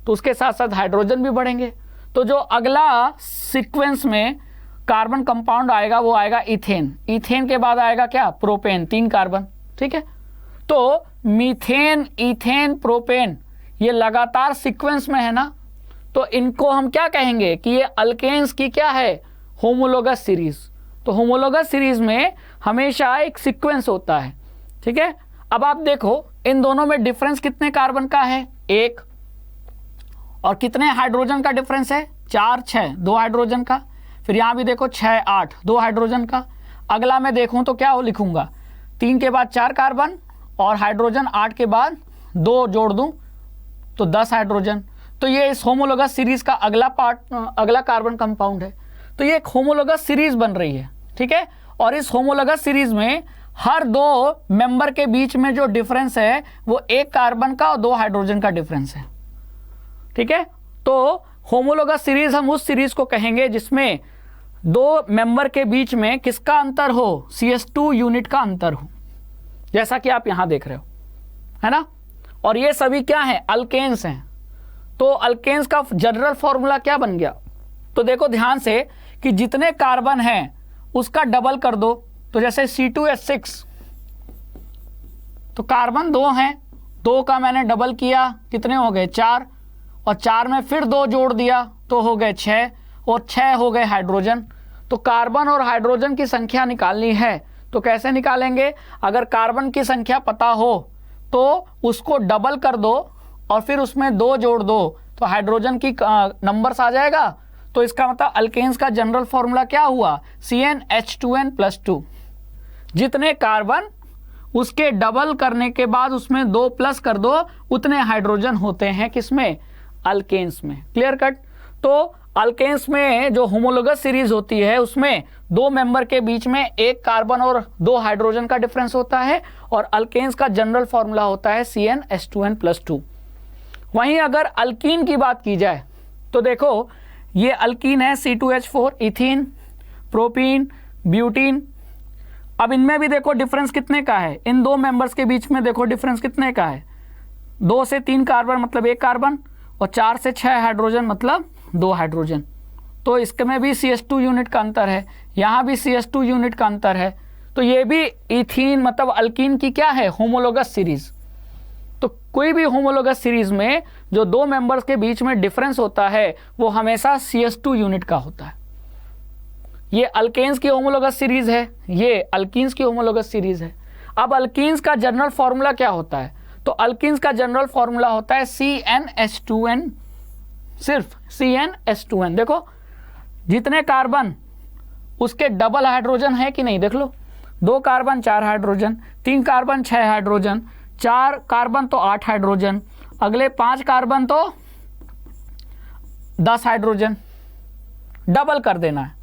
तो उसके साथ साथ हाइड्रोजन भी बढ़ेंगे। तो जो अगला सीक्वेंस में कार्बन कंपाउंड आएगा वो आएगा इथेन। इथेन के बाद आएगा क्या? Propane, 3 carbon. ठीक है, तो मीथेन, इथेन, प्रोपेन ये लगातार सीक्वेंस में है ना, तो इनको हम क्या कहेंगे कि ये अल्केन्स की क्या है? Homologous series. तो होमोलोगस सीरीज में हमेशा एक सीक्वेंस होता है। ठीक है, अब आप देखो इन दोनों में डिफरेंस कितने कार्बन का है? 1। और कितने हाइड्रोजन का डिफरेंस है? 4 6, 2 हाइड्रोजन का। फिर यहाँ भी देखो 6 8, 2 हाइड्रोजन का। अगला मैं देखूँ तो क्या हो लिखूंगा? 3 के बाद 4 कार्बन और हाइड्रोजन 8 के बाद 2 जोड़ दूं तो 10 हाइड्रोजन। तो ये इस होमोलोगस सीरीज का अगला पार्ट, अगला कार्बन कंपाउंड है। तो ये एक होमोलोगस सीरीज बन रही है। ठीक है, और इस होमोलोगस सीरीज में हर 2 मेंबर के बीच में जो डिफरेंस है वो 1 कार्बन का और 2 हाइड्रोजन का डिफरेंस है। ठीक है, तो होमोलोगस सीरीज हम उस सीरीज को कहेंगे जिसमें 2 मेंबर के बीच में किसका अंतर हो? CH2 यूनिट का अंतर हो, जैसा कि आप यहां देख रहे हो, है ना। और ये सभी क्या हैं? अल्केन्स हैं। तो अल्केन्स का जनरल फॉर्मूला क्या बन गया? तो देखो ध्यान से कि जितने कार्बन हैं उसका डबल कर दो। तो जैसे C2H6, तो कार्बन 2 हैं, 2 का मैंने डबल किया, कितने हो गए? 4, और 4 में फिर 2 जोड़ दिया तो हो गए 6, और 6 हो गए हाइड्रोजन। तो कार्बन और हाइड्रोजन की संख्या निकालनी है तो कैसे निकालेंगे? अगर कार्बन की संख्या पता हो तो उसको डबल कर दो और फिर उसमें 2 जोड़ दो तो हाइड्रोजन की नंबर्स आ जाएगा। तो इसका मतलब अल्केन्स का जनरल फॉर्मूला क्या हुआ? CnH2n+2। जितने कार्बन उसके डबल करने के बाद उसमें 2 प्लस कर दो, उतने हाइड्रोजन होते हैं किसमें? अल्केन्स में। Clear cut. तो अल्केन्स में जो होमोलोगस सीरीज होती है उसमें 2 मेंबर के बीच में 1 कार्बन और 2 हाइड्रोजन का डिफरेंस होता है, और अल्केन्स का जनरल फॉर्मूला होता है CnH2n+2। वहीं अगर अल्कीन की बात की जाए तो देखो ये अल्कीन है C2H4, इथीन, प्रोपीन, ब्यूटीन। अब इनमें भी देखो डिफरेंस कितने का है? इन 2 मेंबर्स के बीच में देखो डिफरेंस कितने का है? 2 से 3 कार्बन मतलब 1 कार्बन, और 4 से 6 हाइड्रोजन मतलब 2 हाइड्रोजन। तो इसमें भी CH2 यूनिट का अंतर है, यहाँ भी CH2 यूनिट का अंतर है। तो ये भी इथीन मतलब अल्कीन की क्या है? Homologous series. तो कोई भी होमोलोगस सीरीज में जो 2 मेंबर्स के बीच में डिफरेंस होता है वो हमेशा CH2 यूनिट का होता है। ये अल्केन्स की होमोलोगस सीरीज है, ये अल्कीन्स की होमोलोगस सीरीज है। अब अल्कीन्स का जनरल फॉर्मूला क्या होता है? तो अल्कीन्स का जनरल फॉर्मूला होता है CnH2n, सिर्फ CnH2n। देखो जितने कार्बन उसके डबल हाइड्रोजन है कि नहीं? देख लो, 2 carbon 4 hydrogen, 3 carbon 6 hydrogen, 4 carbon तो 8 हाइड्रोजन, अगले 5 कार्बन तो 10 हाइड्रोजन। डबल कर देना है।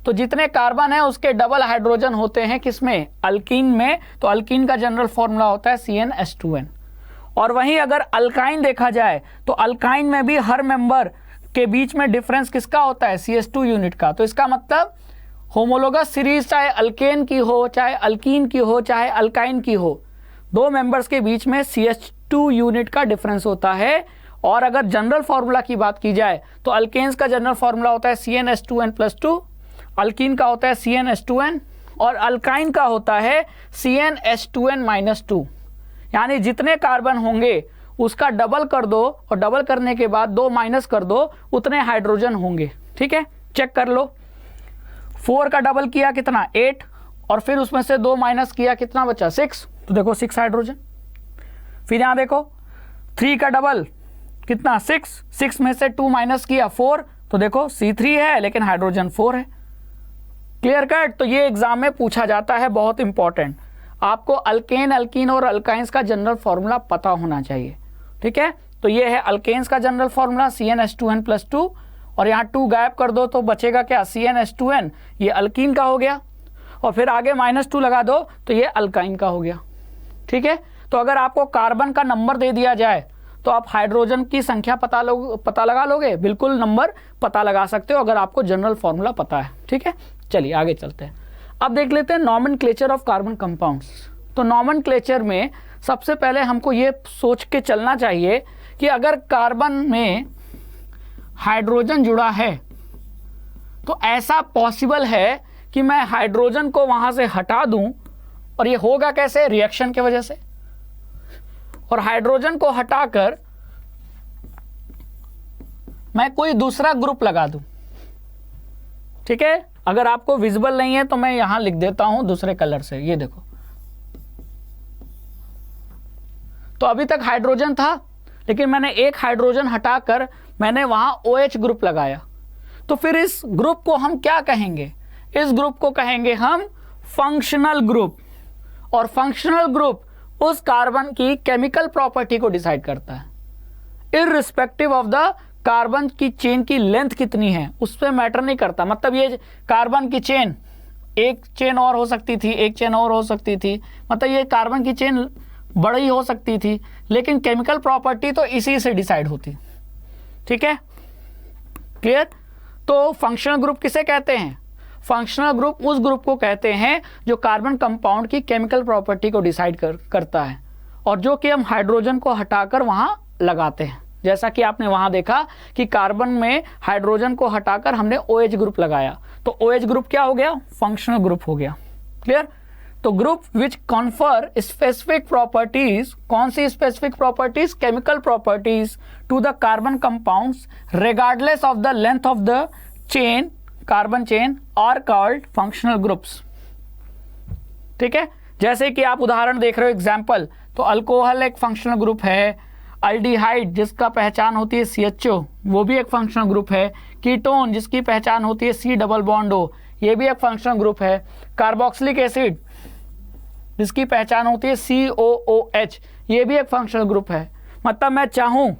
तो जितने कार्बन है उसके डबल हाइड्रोजन होते हैं किसमें? अल्कीन में। तो अल्कीन का जनरल फॉर्मूला होता है CnH2n। और वहीं अगर अल्काइन देखा जाए तो अल्काइन में भी हर मेंबर के बीच में डिफरेंस किसका होता है? CH2 यूनिट का। तो इसका मतलब होमोलोगस सीरीज चाहे अल्केन की हो, चाहे अल्कीन की हो, चाहे अल्काइन की हो, 2 मेंबर्स के बीच में CH2 यूनिट का डिफरेंस होता है। और अगर जनरल फॉर्मूला की बात की जाए तो अल्केन्स का जनरल फॉर्मूला होता है CnH2n+2, अल्कीन का होता है CnH2n और अल्काइन का होता है CnH2n-2। यानी जितने कार्बन होंगे उसका डबल कर दो और डबल करने के बाद 2 माइनस कर दो, उतने हाइड्रोजन होंगे। ठीक है, चेक कर लो। 4 का डबल किया कितना 8 और फिर उसमें से 2 माइनस किया कितना बचा 6, तो देखो 6 हाइड्रोजन। फिर यहाँ देखो 3 का डबल कितना 6 में से 2 माइनस किया 4, तो देखो C3 है लेकिन हाइड्रोजन 4 है। Clear cut. तो ये एग्जाम में पूछा जाता है, बहुत इंपॉर्टेंट। आपको अल्केन, अल्कीन और अल्काइंस का जनरल फॉर्मूला पता होना चाहिए। ठीक है, तो ये है अल्केन्स का जनरल फॉर्मूला CnH2n+2 और यहाँ 2 गायब कर दो तो बचेगा क्या CnH2n, ये अल्कीन का हो गया और फिर आगे -2 लगा दो तो ये अल्काइन का हो गया। ठीक है, तो अगर आपको कार्बन का नंबर दे दिया जाए तो आप हाइड्रोजन की संख्या पता लगा लोगे, बिल्कुल नंबर पता लगा सकते हो अगर आपको जनरल फॉर्मूला पता है। ठीक है, चलिए आगे चलते हैं। अब देख लेते हैं नॉमेनक्लेचर ऑफ कार्बन कंपाउंड्स। तो नॉमेनक्लेचर में सबसे पहले हमको ये सोच के चलना चाहिए कि अगर कार्बन में हाइड्रोजन जुड़ा है तो ऐसा पॉसिबल है कि मैं हाइड्रोजन को वहां से हटा दूं, और ये होगा कैसे, रिएक्शन की वजह से। और हाइड्रोजन को हटाकर मैं कोई दूसरा ग्रुप लगा दूं। ठीक है, अगर आपको विजिबल नहीं है तो मैं यहां लिख देता हूं दूसरे कलर से, ये देखो। तो अभी तक हाइड्रोजन था लेकिन मैंने एक हाइड्रोजन हटाकर मैंने वहां OH ग्रुप लगाया, तो फिर इस ग्रुप को हम क्या कहेंगे, इस ग्रुप को कहेंगे हम फंक्शनल ग्रुप। और फंक्शनल ग्रुप उस कार्बन की केमिकल प्रॉपर्टी को डिसाइड करता है, इररिस्पेक्टिव ऑफ द कार्बन की चेन की लेंथ कितनी है, उस पर मैटर नहीं करता। मतलब ये कार्बन की चेन, एक चेन और हो सकती थी, एक चेन और हो सकती थी, मतलब ये कार्बन की चेन बड़ी हो सकती थी, लेकिन केमिकल प्रॉपर्टी तो इसी से डिसाइड होती। ठीक है, क्लियर। तो फंक्शनल ग्रुप किसे कहते हैं, फंक्शनल ग्रुप उस ग्रुप को कहते हैं जो कार्बन कंपाउंड की केमिकल प्रॉपर्टी को डिसाइड करता है और जो कि हम हाइड्रोजन को हटाकर वहां लगाते हैं। जैसा कि आपने वहां देखा कि कार्बन में हाइड्रोजन को हटाकर हमने OH ग्रुप लगाया, तो OH ग्रुप क्या हो गया, फंक्शनल ग्रुप हो गया। क्लियर। तो group which confer specific properties, कौन सी specific properties, chemical properties to the carbon compounds regardless of the length of the chain, carbon chain, are called functional groups. ठीक है, जैसे कि आप उदाहरण देख रहे हो एग्जाम्पल, तो अल्कोहल एक फंक्शनल ग्रुप है, अल्डिहाइड जिसका पहचान होती है CHO वो भी एक फंक्शनल ग्रुप है, कीटोन जिसकी पहचान होती है C डबल बॉन्ड O ये भी एक फंक्शनल ग्रुप है, कार्बोक्सिलिक एसिड जिसकी पहचान होती है COOH ये भी एक फंक्शनल ग्रुप है। मतलब मैं चाहूं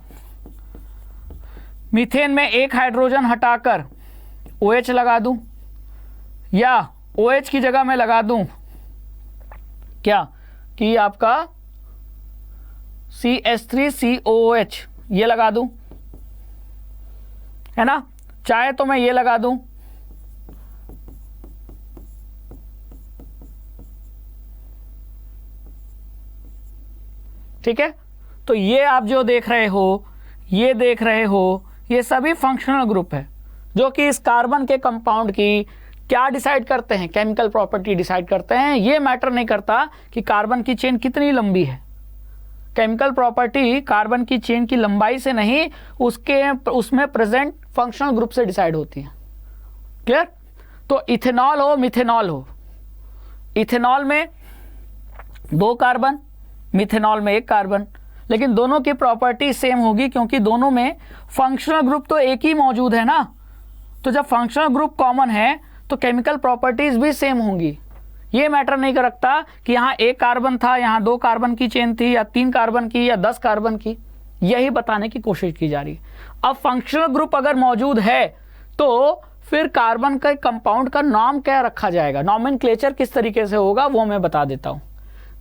मीथेन में एक हाइड्रोजन हटाकर OH लगा दूं या OH की जगह में लगा दूं क्या कि आपका CH3COOH ये लगा दूं, है ना, चाहे तो मैं ये लगा दूं, ठीक है। तो ये आप जो देख रहे हो, ये देख रहे हो, ये सभी फंक्शनल ग्रुप है जो कि इस कार्बन के कंपाउंड की क्या डिसाइड करते हैं, केमिकल प्रॉपर्टी डिसाइड करते हैं। ये मैटर नहीं करता कि कार्बन की चेन कितनी लंबी है, केमिकल प्रॉपर्टी कार्बन की चेन की लंबाई से नहीं, उसमें प्रेजेंट फंक्शनल ग्रुप से डिसाइड होती है। क्लियर। तो इथेनॉल हो, मिथेनॉल हो, इथेनॉल में 2 कार्बन, मिथेनॉल में 1 कार्बन, लेकिन दोनों की प्रॉपर्टी सेम होगी क्योंकि दोनों में फंक्शनल ग्रुप तो एक ही मौजूद है ना। तो जब फंक्शनल ग्रुप कॉमन है तो केमिकल प्रॉपर्टीज भी सेम होंगी। ये मैटर नहीं रखता कि यहाँ 1 कार्बन था, यहाँ 2 कार्बन की चेन थी, या 3 कार्बन की, या 10 कार्बन की, यही बताने की कोशिश की जा रही है। अब फंक्शनल ग्रुप अगर मौजूद है तो फिर कार्बन के कंपाउंड का नाम क्या रखा जाएगा, नॉमेनक्लेचर किस तरीके से होगा वो मैं बता देता हूँ।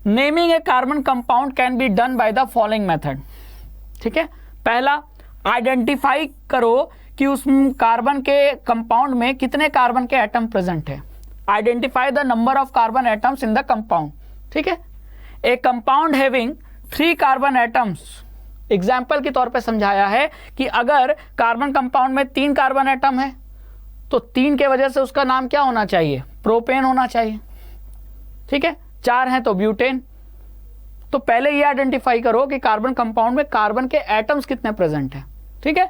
Naming A carbon compound can be done by the following method. ठीक है, पहला आइडेंटिफाई करो कि उस कार्बन के कंपाउंड में कितने कार्बन के एटम प्रेजेंट है। Identify the number of carbon atoms in the compound. ठीक है, ए compound having 3 carbon atoms example के तौर पे समझाया है कि अगर कार्बन कंपाउंड में 3 कार्बन एटम है तो 3 के वजह से उसका नाम क्या होना चाहिए, प्रोपेन होना चाहिए। ठीक है, 4 हैं तो ब्यूटेन। तो पहले ये आइडेंटिफाई करो कि कार्बन कंपाउंड में कार्बन के एटम्स कितने प्रेजेंट हैं। ठीक है,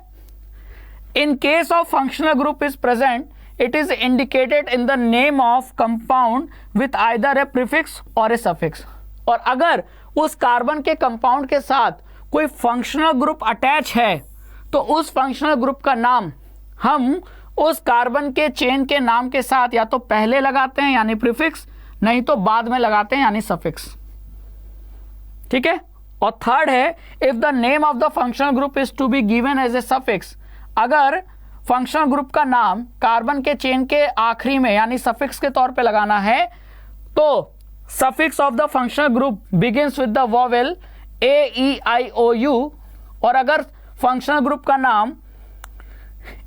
in case of functional group is present, it is indicated in the name of compound with either A prefix और ए सफिक्स। और अगर उस कार्बन के कंपाउंड के साथ कोई फंक्शनल ग्रुप अटैच है तो उस फंक्शनल ग्रुप का नाम हम उस कार्बन के चेन के नाम के साथ या तो पहले लगाते हैं यानी प्रीफिक्स, नहीं तो बाद में लगाते हैं यानी सफिक्स। ठीक है, और थर्ड है if the name of the functional group is to be given as a suffix. अगर फंक्शनल ग्रुप का नाम कार्बन के चेन के आखिरी में यानी सफिक्स के तौर पे लगाना है तो suffix of the functional group begins with the vowel a e i o u. और अगर फंक्शनल ग्रुप का नाम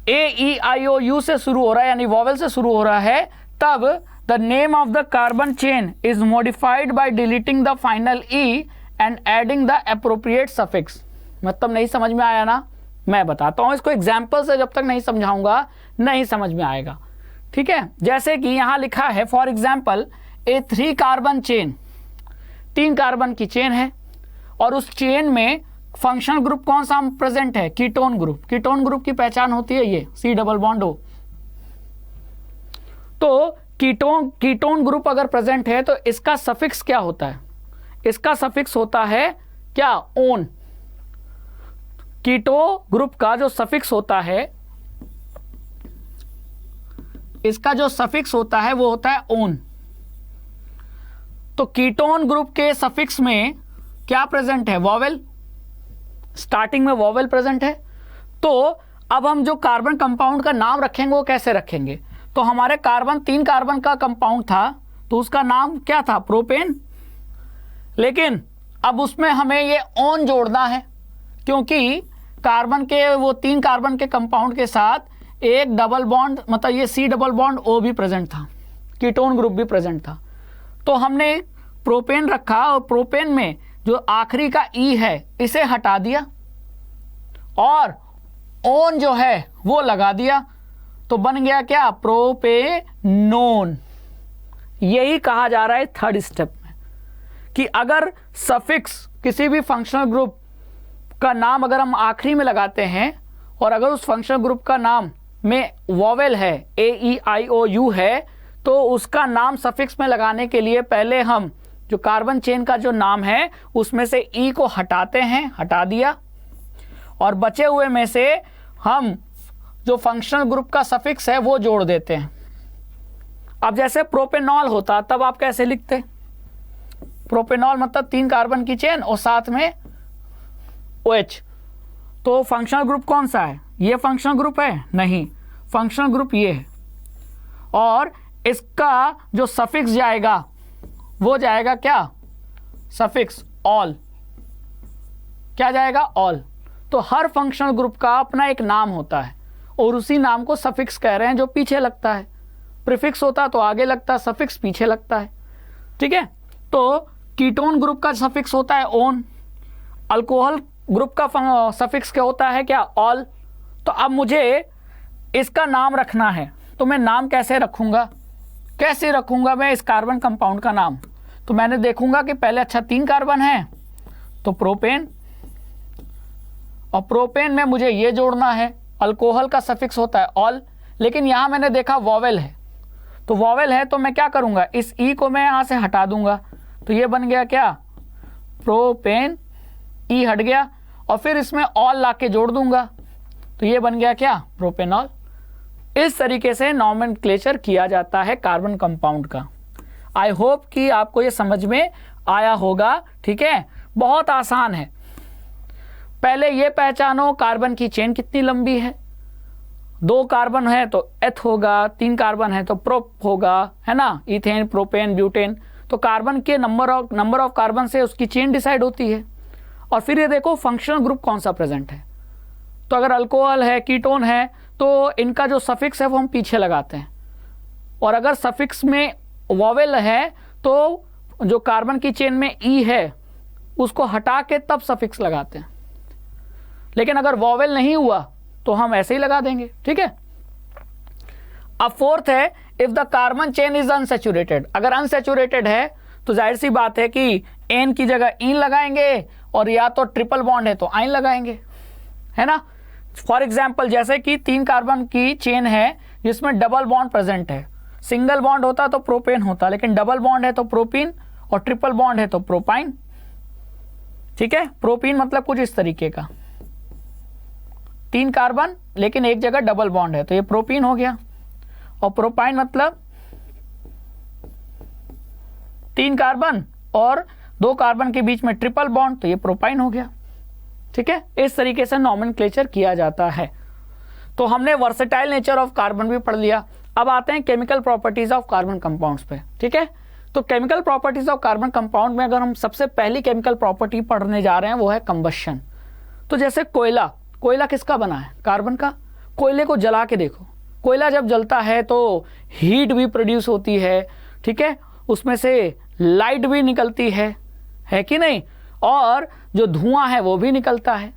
ए ई आई ओ यू से शुरू हो रहा है यानी वॉवेल से शुरू हो रहा है, तब the name of the carbon chain is modified by deleting the final E and adding the appropriate suffix. मतलब नहीं समझ में आया ना, मैं बताता हूं इसको एग्जाम्पल से, जब तक नहीं समझाऊंगा नहीं समझ में आएगा। ठीक है, जैसे कि यहां लिखा है for example A 3 carbon chain, 3 carbon की चेन है और उस चेन में फंक्शनल ग्रुप कौन सा प्रेजेंट है, कीटोन ग्रुप। कीटोन ग्रुप की पहचान होती है ये C डबल बॉन्ड O। तो कीटोन ग्रुप अगर प्रेजेंट है तो इसका सफिक्स क्या होता है, इसका सफिक्स होता है क्या, ओन। कीटो ग्रुप का जो सफिक्स होता है, इसका जो सफिक्स होता है वो होता है ओन। तो कीटोन ग्रुप के सफिक्स में क्या प्रेजेंट है, वॉवेल। स्टार्टिंग में वॉवेल प्रेजेंट है। तो अब हम जो कार्बन कंपाउंड का नाम रखेंगे वो कैसे रखेंगे, तो हमारे कार्बन 3 कार्बन का कंपाउंड था तो उसका नाम क्या था, प्रोपेन। लेकिन अब उसमें हमें ये ओन जोड़ना है क्योंकि कार्बन के वो 3 कार्बन के कंपाउंड के साथ एक डबल बॉन्ड, मतलब ये C डबल बॉन्ड O भी प्रेजेंट था, कीटोन ग्रुप भी प्रेजेंट था। तो हमने प्रोपेन रखा और प्रोपेन में जो आखिरी का E है इसे हटा दिया और ओन जो है वो लगा दिया, तो बन गया क्या, प्रोपेनोन। यही कहा जा रहा है थर्ड स्टेप में कि अगर सफिक्स किसी भी फंक्शनल ग्रुप का नाम अगर हम आखिरी में लगाते हैं और अगर उस फंक्शनल ग्रुप का नाम में वॉवेल है ए ई आई ओ यू है तो उसका नाम सफिक्स में लगाने के लिए पहले हम जो कार्बन चेन का जो नाम है उसमें से ई को हटाते हैं, हटा दिया, और बचे हुए में से हम जो फंक्शनल ग्रुप का सफिक्स है वो जोड़ देते हैं। अब जैसे प्रोपेनॉल होता तब आप कैसे लिखते, प्रोपेनॉल मतलब 3 कार्बन की चेन और साथ में OH। तो फंक्शनल ग्रुप कौन सा है, ये फंक्शनल ग्रुप है, नहीं, फंक्शनल ग्रुप ये है। और इसका जो सफिक्स जाएगा वो जाएगा क्या, सफिक्स ऑल। क्या जाएगा, ऑल। तो हर फंक्शनल ग्रुप का अपना एक नाम होता है और उसी नाम को सफिक्स कह रहे हैं जो पीछे लगता है। प्रीफिक्स होता तो आगे लगता, सफिक्स पीछे लगता है। ठीक है, तो कीटोन ग्रुप का सफिक्स होता है ओन, अल्कोहल ग्रुप का सफिक्स क्या होता है, क्या, ऑल। तो अब मुझे इसका नाम रखना है तो मैं नाम कैसे रखूंगा, कैसे रखूंगा मैं इस कार्बन कंपाउंड का नाम, तो मैंने देखूंगा कि पहले अच्छा 3 कार्बन है तो प्रोपेन, और प्रोपेन में मुझे ये जोड़ना है, अल्कोहल का सफिक्स होता है ऑल। लेकिन यहां मैंने देखा वॉवेल है, तो वॉवेल है तो मैं क्या करूंगा, इस ई को मैं यहां से हटा दूंगा, तो ये बन गया क्या, प्रोपेन, ई हट गया, और फिर इसमें ऑल लाके जोड़ दूंगा तो ये बन गया क्या, प्रोपेनॉल। इस तरीके से नॉमेनक्लेचर किया जाता है कार्बन कंपाउंड का। आई होप कि आपको ये समझ में आया होगा। ठीक है, बहुत आसान है। पहले ये पहचानो कार्बन की चेन कितनी लंबी है, 2 कार्बन है तो एथ होगा, 3 कार्बन है तो प्रोप होगा, है ना, इथेन, प्रोपेन, ब्यूटेन। तो कार्बन के नंबर ऑफ कार्बन से उसकी चेन डिसाइड होती है। और फिर ये देखो फंक्शनल ग्रुप कौन सा प्रेजेंट है, तो अगर अल्कोहल है, कीटोन है, तो इनका जो सफिक्स है वो हम पीछे लगाते हैं, और अगर सफिक्स में वॉवेल है तो जो कार्बन की चेन में ई है उसको हटा के तब सफिक्स लगाते हैं। लेकिन अगर वॉवेल नहीं हुआ तो हम ऐसे ही लगा देंगे, ठीक है। अब फोर्थ है, if the carbon chain is unsaturated. अगर अनसैचुरेटेड है तो जाहिर सी बात है कि एन की जगह इन लगाएंगे, और या तो ट्रिपल बॉन्ड है तो आइन लगाएंगे, है ना। फॉर एग्जाम्पल जैसे कि 3 कार्बन की चेन है जिसमें डबल बॉन्ड प्रेजेंट है। सिंगल बॉन्ड होता तो प्रोपेन होता, लेकिन डबल बॉन्ड है तो प्रोपीन, और ट्रिपल बॉन्ड है तो प्रोपाइन, ठीक है। प्रोपीन मतलब कुछ इस तरीके का, 3 कार्बन लेकिन एक जगह डबल बॉन्ड है तो ये प्रोपीन हो गया, और प्रोपाइन मतलब 3 कार्बन और 2 कार्बन के बीच में ट्रिपल बॉन्ड तो ये प्रोपाइन हो गया, ठीक है। इस तरीके से नॉमेनक्लेचर किया जाता है। तो हमने वर्सेटाइल नेचर ऑफ कार्बन भी पढ़ लिया। अब आते हैं chemical properties of carbon compounds पे, ठीक है। तो chemical properties of carbon compound में अगर हम सबसे पहली केमिकल प्रॉपर्टी पढ़ने जा रहे हैं वो है कंबशन। तो जैसे कोयला, कोयला किसका बना है? कार्बन का। कोयले को जला के देखो, कोयला जब जलता है तो हीट भी प्रोड्यूस होती है, ठीक है, उसमें से लाइट भी निकलती है कि नहीं, और जो धुआं है वो भी निकलता है।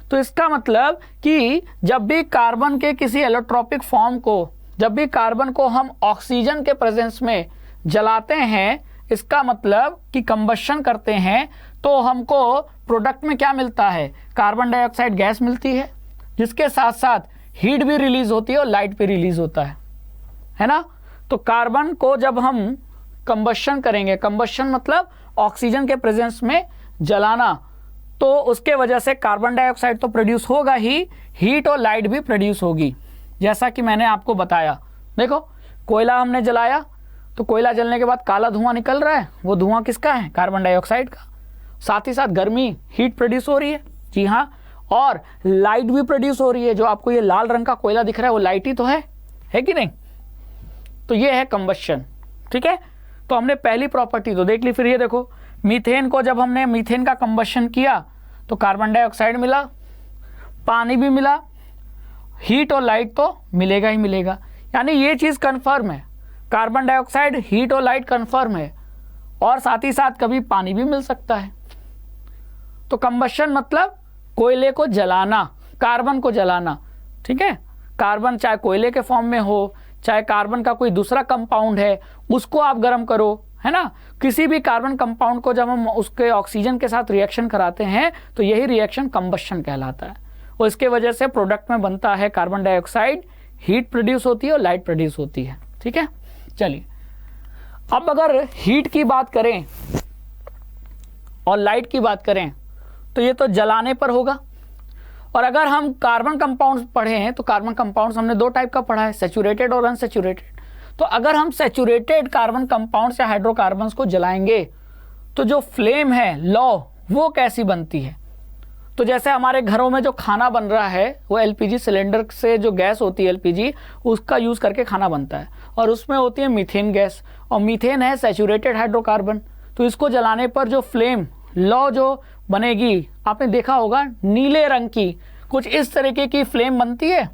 तो इसका मतलब कि जब भी कार्बन के किसी एलोट्रोपिक फॉर्म को, जब भी कार्बन को हम ऑक्सीजन के प्रेजेंस में जलाते हैं, इसका मतलब कि कंबशन करते हैं, तो हमको प्रोडक्ट में क्या मिलता है? कार्बन डाइऑक्साइड गैस मिलती है, जिसके साथ साथ हीट भी रिलीज होती है और लाइट भी रिलीज होता है ना। तो कार्बन को जब हम कंबशन करेंगे, कंबशन मतलब ऑक्सीजन के प्रेजेंस में जलाना, तो उसके वजह से कार्बन डाइऑक्साइड तो प्रोड्यूस होगा ही, हीट और लाइट भी प्रोड्यूस होगी, जैसा कि मैंने आपको बताया। देखो कोयला हमने जलाया तो कोयला जलने के बाद काला धुआं निकल रहा है, वो धुआं किसका है? कार्बन डाइऑक्साइड का। साथ ही साथ गर्मी, हीट प्रोड्यूस हो रही है, जी हाँ, और लाइट भी प्रोड्यूस हो रही है। जो आपको ये लाल रंग का कोयला दिख रहा है वो लाइट ही तो है कि नहीं? तो ये है कंबशन, ठीक है। तो हमने पहली प्रॉपर्टी तो देख ली। फिर ये देखो, मीथेन को जब हमने मीथेन का कंबशन किया तो कार्बन डाइऑक्साइड मिला, पानी भी मिला, हीट और लाइट तो मिलेगा ही मिलेगा। यानी ये चीज़ कन्फर्म है, कार्बन डाइऑक्साइड, हीट और लाइट कन्फर्म है, और साथ ही साथ कभी पानी भी मिल सकता है। तो कंबशन मतलब कोयले को जलाना, कार्बन को जलाना, ठीक है। कार्बन चाहे कोयले के फॉर्म में हो, चाहे कार्बन का कोई दूसरा कंपाउंड है उसको आप गर्म करो, है ना। किसी भी कार्बन कंपाउंड को जब हम उसके ऑक्सीजन के साथ रिएक्शन कराते हैं तो यही रिएक्शन कंबशन कहलाता है, और इसके वजह से प्रोडक्ट में बनता है कार्बन डाइऑक्साइड, हीट प्रोड्यूस होती है और लाइट प्रोड्यूस होती है, ठीक है। चलिए, अब अगर हीट की बात करें और लाइट की बात करें तो ये तो जलाने पर होगा। और अगर हम कार्बन कंपाउंड्स पढ़े हैं तो कार्बन कंपाउंड्स हमने 2 टाइप का पढ़ा है, सैचुरेटेड और अनसैचुरेटेड। तो अगर हम सैचुरेटेड कार्बन कंपाउंड्स या हाइड्रोकार्बन्स को जलाएंगे तो जो फ्लेम है, लौ, वो कैसी बनती है? तो जैसे हमारे घरों में जो खाना बन रहा है वो एलपीजी सिलेंडर से जो गैस होती है एलपीजी, उसका यूज़ करके खाना बनता है, और उसमें होती है मीथेन गैस, और मीथेन है सैचुरेटेड हाइड्रोकार्बन। तो इसको जलाने पर जो फ्लेम, लौ जो बनेगी, आपने देखा होगा नीले रंग की कुछ इस तरीके की फ्लेम बनती है,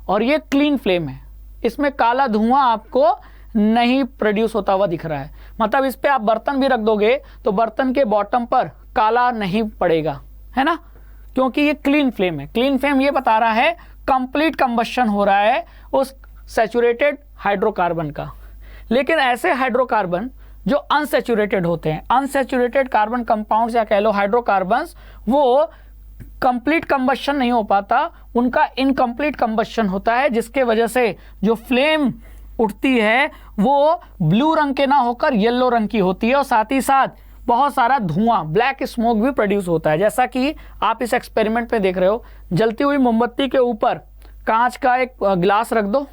और ये क्लीन फ्लेम है, इसमें काला धुआं आपको नहीं प्रोड्यूस होता हुआ दिख रहा है। मतलब इस पे आप बर्तन भी रख दोगे तो बर्तन के बॉटम पर काला नहीं पड़ेगा, है ना, क्योंकि ये क्लीन फ्लेम है। क्लीन फ्लेम ये बता रहा है कंप्लीट कंबशन हो रहा है उस सैचुरेटेड हाइड्रोकार्बन का। लेकिन ऐसे हाइड्रोकार्बन जो अनसैचुरेटेड होते हैं, अनसैचुरेटेड कार्बन कंपाउंड्स या कह लो हाइड्रोकार्बन्स, वो कंप्लीट कंबशन नहीं हो पाता, उनका इनकम्प्लीट कंबशन होता है, जिसके वजह से जो फ्लेम उठती है वो ब्लू रंग के ना होकर येलो रंग की होती है, और साथ ही साथ बहुत सारा धुआं, ब्लैक स्मोक भी प्रोड्यूस होता है। जैसा कि आप इस एक्सपेरिमेंट में देख रहे हो, जलती हुई मोमबत्ती के ऊपर कांच का एक ग्लास रख दो,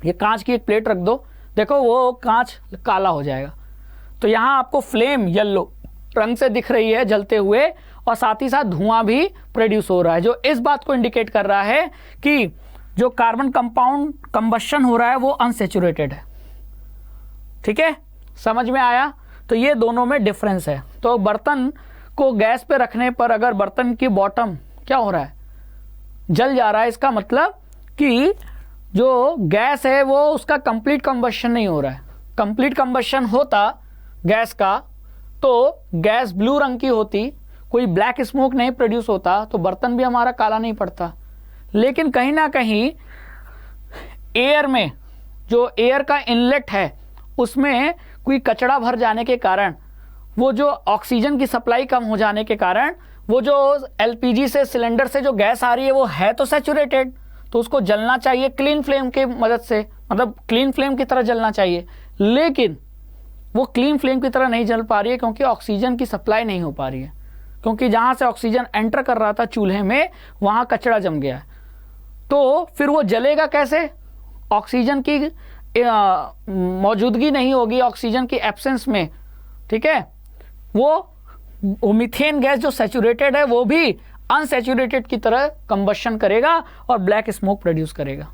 ये कांच की एक प्लेट रख दो, देखो वो कांच काला हो जाएगा। तो यहाँ आपको फ्लेम येलो रंग से दिख रही है जलते हुए, और साथ ही साथ धुआं भी प्रोड्यूस हो रहा है, जो इस बात को इंडिकेट कर रहा है कि जो कार्बन कंपाउंड कंबशन हो रहा है वो अनसैचुरेटेड है, ठीक है। समझ में आया? तो ये दोनों में डिफरेंस है। तो बर्तन को गैस पे रखने पर अगर बर्तन की बॉटम क्या हो रहा है? जल जा रहा है, इसका मतलब कि जो गैस है वो उसका कंप्लीट कंबशन नहीं हो रहा है। कंप्लीट कंबशन होता गैस का तो गैस ब्लू रंग की होती, कोई ब्लैक स्मोक नहीं प्रोड्यूस होता तो बर्तन भी हमारा काला नहीं पड़ता। लेकिन कहीं ना कहीं एयर में, जो एयर का इनलेट है उसमें कोई कचरा भर जाने के कारण, वो जो ऑक्सीजन की सप्लाई कम हो जाने के कारण, वो जो एलपीजी से सिलेंडर से जो गैस आ रही है वो है तो सैचुरेटेड, तो उसको जलना चाहिए क्लीन फ्लेम के मदद से, मतलब क्लीन फ्लेम की तरह जलना चाहिए। लेकिन वो क्लीन फ्लेम की तरह नहीं जल पा रही है क्योंकि ऑक्सीजन की सप्लाई नहीं हो पा रही है, क्योंकि जहाँ से ऑक्सीजन एंटर कर रहा था चूल्हे में वहाँ कचरा जम गया है। तो फिर वो जलेगा कैसे? ऑक्सीजन की मौजूदगी नहीं होगी, ऑक्सीजन की एब्सेंस में, ठीक है, वो मीथेन गैस जो सैचुरेटेड है वो भी अनसैचुरेटेड की तरह कंबशन करेगा और ब्लैक स्मोक प्रोड्यूस करेगा।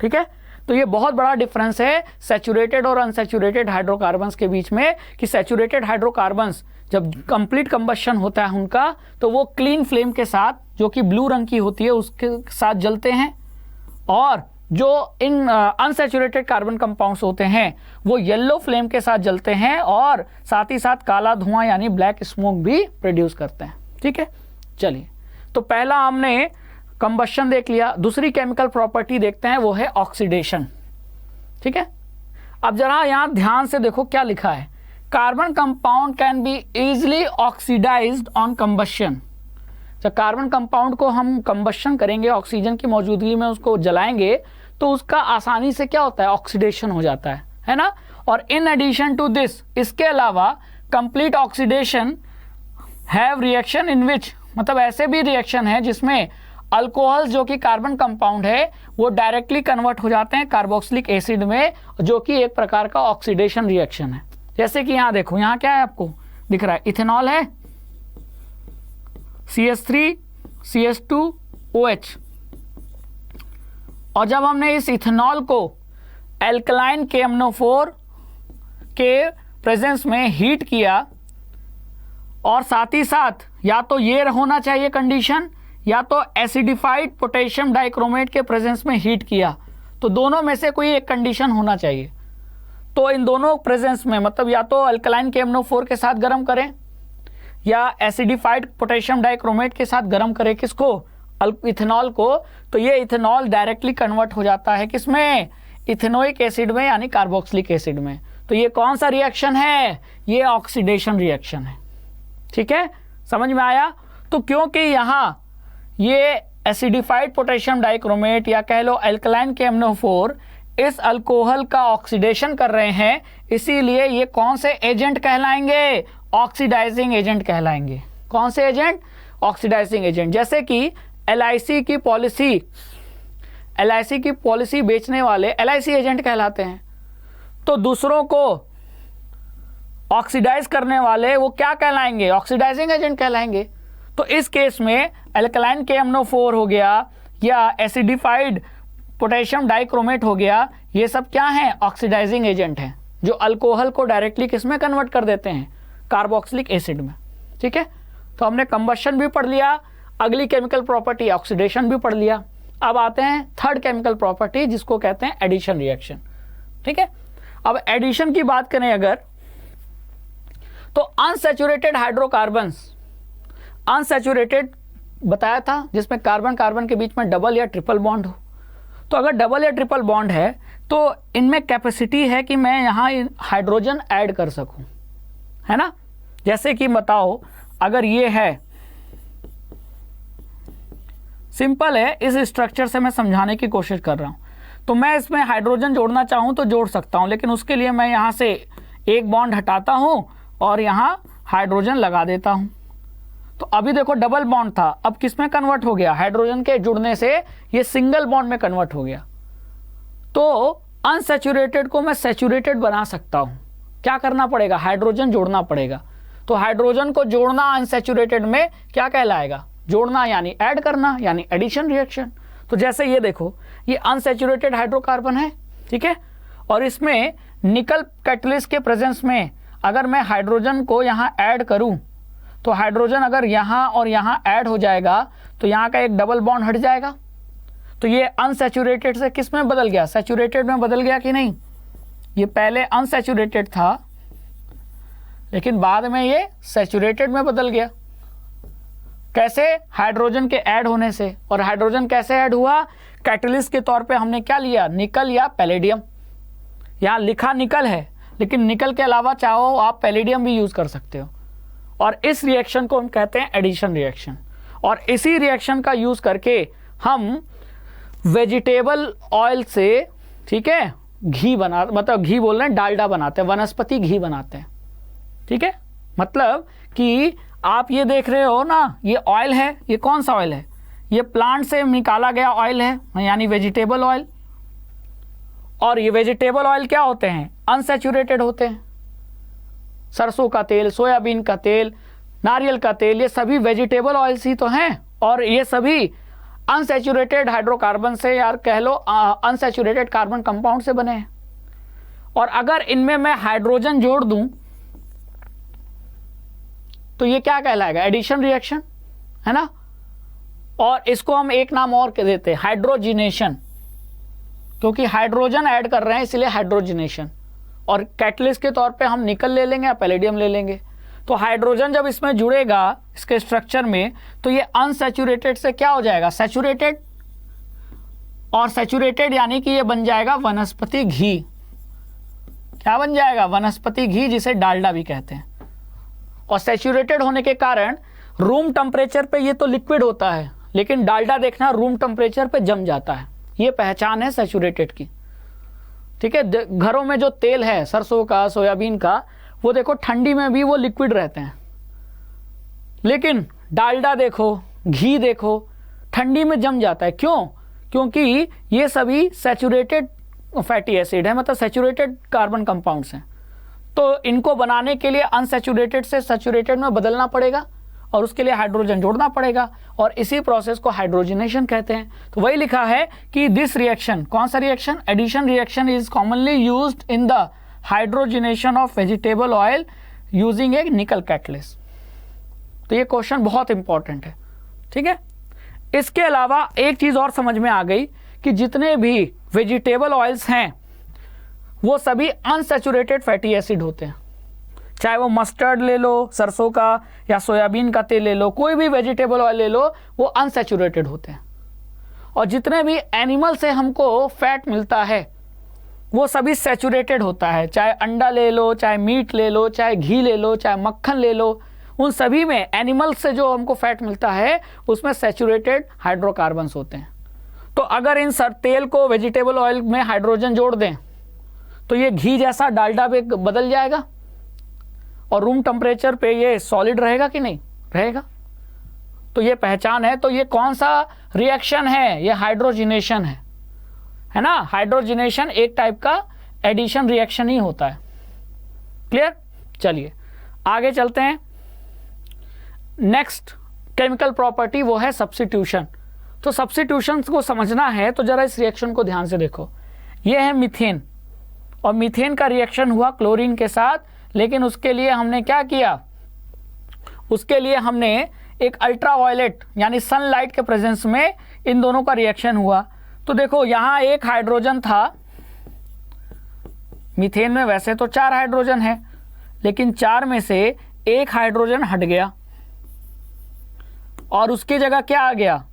ठीक है, तो ये बहुत बड़ा डिफरेंस है सैचुरेटेड और अनसैचुरेटेड हाइड्रोकार्बन्स के बीच में, कि सैचुरेटेड हाइड्रोकार्बन्स जब कंप्लीट कंबशन होता है उनका, तो वो क्लीन फ्लेम के साथ, जो कि ब्लू रंग की होती है, उसके साथ जलते हैं, और जो इन अनसैचुरेटेड कार्बन कंपाउंड्स होते हैं वो येलो फ्लेम के साथ जलते हैं और साथ ही साथ काला धुआं यानी ब्लैक स्मोक भी प्रोड्यूस करते हैं। ठीक है, चलिए, तो पहला हमने कंबशन देख लिया। दूसरी केमिकल प्रॉपर्टी देखते हैं, वो है ऑक्सीडेशन। ठीक है, अब जरा यहां ध्यान से देखो क्या लिखा है, carbon compound can be easily oxidised on combustion. जब कार्बन कंपाउंड को हम कंबशन करेंगे, ऑक्सीजन की मौजूदगी में उसको जलाएंगे, तो उसका आसानी से क्या होता है, ऑक्सीडेशन हो जाता है ना। और इन एडिशन टू दिस, इसके अलावा complete oxidation have reaction in which, मतलब ऐसे भी रिएक्शन है जिसमें अल्कोहल जो कि कार्बन कंपाउंड है वो डायरेक्टली कन्वर्ट हो जाते हैं कार्बोक्सिलिक एसिड में, जो कि एक प्रकार का ऑक्सीडेशन रिएक्शन है। जैसे कि यहाँ देखो, यहाँ क्या है आपको दिख रहा है, इथेनॉल है, CH3 CH2 OH, और जब हमने इस इथेनॉल को एल्कलाइन KMnO4 के प्रेजेंस में हीट किया, और साथ ही साथ या तो ये होना चाहिए कंडीशन, या तो एसिडिफाइड पोटेशियम डाइक्रोमेट के प्रेजेंस में हीट किया, तो दोनों में से कोई एक कंडीशन होना चाहिए। तो इन दोनों प्रेजेंस में, मतलब या तो अल्कलाइन KMnO4 के साथ गर्म करें या एसिडिफाइड पोटेशियम डाइक्रोमेट के साथ गर्म करें, किसको, इथेनॉल को, तो ये इथेनॉल डायरेक्टली कन्वर्ट हो जाता है किसमें, इथेनोइक एसिड में यानी कार्बोक्सिलिक एसिड में। तो ये कौन सा रिएक्शन है, ये ऑक्सीडेशन रिएक्शन है। ठीक है, समझ में आया। तो क्योंकि यहाँ ये एसिडिफाइड पोटेशियम डाइक्रोमेट या कह लो अल्कलाइन KMnO4 इस अल्कोहल का ऑक्सीडेशन कर रहे हैं, इसीलिए ये कौन से एजेंट कहलाएंगे, ऑक्सीडाइजिंग एजेंट कहलाएंगे। कौन से एजेंट, ऑक्सीडाइजिंग एजेंट। जैसे कि LIC की पॉलिसी बेचने वाले LIC एजेंट कहलाते हैं, तो दूसरों को ऑक्सीडाइज करने वाले वो क्या कहलाएंगे, ऑक्सीडाइजिंग एजेंट कहलाएंगे। तो इस केस में अल्कलाइन KMnO4 हो गया या एसिडिफाइड पोटेशियम डाइक्रोमेट हो गया, ये सब क्या है, ऑक्सीडाइजिंग एजेंट हैं, जो अल्कोहल को डायरेक्टली किसमें कन्वर्ट कर देते हैं, कार्बोक्सिलिक एसिड में। ठीक है, तो हमने कंबशन भी पढ़ लिया, अगली केमिकल प्रॉपर्टी ऑक्सीडेशन भी पढ़ लिया। अब आते हैं थर्ड केमिकल प्रॉपर्टी जिसको कहते हैं एडिशन रिएक्शन। ठीक है, अब एडिशन की बात करें अगर, तो अनसैचुरेटेड हाइड्रोकार्बन्स, अनसैचुरेटेड बताया था जिसमें कार्बन कार्बन के बीच में डबल या ट्रिपल बॉन्ड हो। तो अगर डबल या ट्रिपल बॉन्ड है तो इनमें कैपेसिटी है कि मैं यहाँ हाइड्रोजन ऐड कर सकूं, है ना। जैसे कि बताओ, अगर ये है, सिंपल है, इस स्ट्रक्चर से मैं समझाने की कोशिश कर रहा हूं, तो मैं इसमें हाइड्रोजन जोड़ना चाहूं तो जोड़ सकता हूं, लेकिन उसके लिए मैं यहां से एक बॉन्ड हटाता हूं और यहां हाइड्रोजन लगा देता हूं। तो अभी देखो डबल बॉन्ड था, अब किस में कन्वर्ट हो गया, हाइड्रोजन के जुड़ने से ये सिंगल बॉन्ड में कन्वर्ट हो गया। तो अनसैचुरेटेड को मैं सैचुरेटेड बना सकता हूं, क्या करना पड़ेगा, हाइड्रोजन जोड़ना पड़ेगा। तो हाइड्रोजन को जोड़ना अनसैचुरेटेड में क्या कहलाएगा, जोड़ना यानी ऐड करना, यानी एडिशन रिएक्शन। तो जैसे ये देखो, ये अनसैचुरेटेड हाइड्रोकार्बन है, ठीक है, और इसमें निकल कैटलिस्ट के प्रेजेंस में अगर मैं हाइड्रोजन को यहाँ ऐड करूँ, तो हाइड्रोजन अगर यहाँ और यहाँ ऐड हो जाएगा तो यहाँ का एक डबल बॉन्ड हट जाएगा। तो ये अनसैचुरेटेड से किस में बदल गया, सैचुरेटेड में बदल गया कि नहीं। ये पहले अनसैचुरेटेड था लेकिन बाद में ये सैचुरेटेड में बदल गया। कैसे? हाइड्रोजन के ऐड होने से। और हाइड्रोजन कैसे ऐड हुआ? कैटलिस्ट के तौर पे हमने क्या लिया? निकल या पैलेडियम। यहाँ लिखा निकल है, लेकिन निकल के अलावा चाहो आप पैलेडियम भी यूज कर सकते हो। और इस रिएक्शन को हम कहते हैं एडिशन रिएक्शन। और इसी रिएक्शन का यूज करके हम वेजिटेबल ऑयल से, ठीक है, घी बना, मतलब घी बोल रहे हैं, डालडा बनाते हैं, वनस्पति घी बनाते हैं। ठीक है, मतलब कि आप ये देख रहे हो ना, ये ऑयल है, ये कौन सा ऑयल है? ये प्लांट से निकाला गया ऑयल है, यानी वेजिटेबल ऑयल। और ये वेजिटेबल ऑयल क्या होते हैं? अनसैचुरेटेड होते हैं। सरसों का तेल, सोयाबीन का तेल, नारियल का तेल, ये सभी वेजिटेबल ऑयल्स ही तो हैं। और ये सभी अनसैचुरेटेड हाइड्रोकार्बन से, यार कह लो अनसैचुरेटेड कार्बन कंपाउंड से बने हैं। और अगर इनमें मैं हाइड्रोजन जोड़ दूं तो ये क्या कहलाएगा? एडिशन रिएक्शन, है ना। और इसको हम एक नाम और कह देते हैं, हाइड्रोजिनेशन, क्योंकि हाइड्रोजन ऐड कर रहे हैं इसलिए हाइड्रोजिनेशन। और कैटलिस्ट के तौर पे हम निकल ले लेंगे या पैलेडियम ले लेंगे। तो हाइड्रोजन जब इसमें जुड़ेगा इसके स्ट्रक्चर में, तो ये अनसैचुरेटेड से क्या हो जाएगा? सैचुरेटेड। और सैचुरेटेड यानी कि ये बन जाएगा वनस्पति घी। क्या बन जाएगा? वनस्पति घी, जिसे डालडा भी कहते हैं। और सैचुरेटेड होने के कारण रूम टेम्परेचर पे ये तो लिक्विड होता है, लेकिन डालडा देखना रूम टेम्परेचर पे जम जाता है। ये पहचान है सैचुरेटेड की। ठीक है, घरों में जो तेल है सरसों का, सोयाबीन का, वो देखो ठंडी में भी वो लिक्विड रहते हैं, लेकिन डालडा देखो, घी देखो, ठंडी में जम जाता है। क्यों? क्योंकि ये सभी सैचुरेटेड फैटी एसिड है, मतलब सैचुरेटेड कार्बन कंपाउंड्स हैं। तो इनको बनाने के लिए अनसैचुरेटेड से सैचुरेटेड में बदलना पड़ेगा और उसके लिए हाइड्रोजन जोड़ना पड़ेगा, और इसी प्रोसेस को हाइड्रोजनेशन कहते हैं। तो वही लिखा है कि दिस रिएक्शन, कौन सा reaction? Addition reaction is commonly used in the hydrogenation of vegetable oil using a nickel catalyst. तो ये क्वेश्चन बहुत इंपॉर्टेंट है। ठीक है, इसके अलावा एक चीज और समझ में आ गई कि जितने भी वेजिटेबल ऑयल्स हैं वो सभी अनसैचुरेटेड फैटी एसिड होते हैं। चाहे वो मस्टर्ड ले लो, सरसों का या सोयाबीन का तेल ले लो, कोई भी वेजिटेबल ऑयल ले लो, वो अनसैचुरेटेड होते हैं। और जितने भी एनिमल से हमको फैट मिलता है वो सभी सैचुरेटेड होता है। चाहे अंडा ले लो, चाहे मीट ले लो, चाहे घी ले लो, चाहे मक्खन ले लो, उन सभी में एनिमल से जो हमको फैट मिलता है उसमें सैचुरेटेड हाइड्रोकार्बन्स होते हैं। तो अगर इन तेल को वेजिटेबल ऑयल में हाइड्रोजन जोड़ दें तो ये घी जैसा डालडा पे बदल जाएगा, और रूम टेम्परेचर पे ये सॉलिड रहेगा कि नहीं रहेगा। तो ये पहचान है। तो ये कौन सा रिएक्शन है? ये हाइड्रोजिनेशन है ना। हाइड्रोजिनेशन एक टाइप का एडिशन रिएक्शन ही होता है। क्लियर? चलिए आगे चलते हैं। नेक्स्ट केमिकल प्रॉपर्टी वो है सब्स्टिट्यूशन। तो सब्स्टिट्यूशन को समझना है तो जरा इस रिएक्शन को ध्यान से देखो। ये है मीथेन, और मीथेन का रिएक्शन हुआ क्लोरीन के साथ, लेकिन उसके लिए हमने क्या किया? उसके लिए हमने एक अल्ट्रावायलेट यानी सनलाइट के प्रेजेंस में इन दोनों का रिएक्शन हुआ। तो देखो यहां एक हाइड्रोजन था, मीथेन में वैसे तो 4 हाइड्रोजन है, लेकिन 4 में से एक हाइड्रोजन हट गया और उसकी जगह क्या आ गया?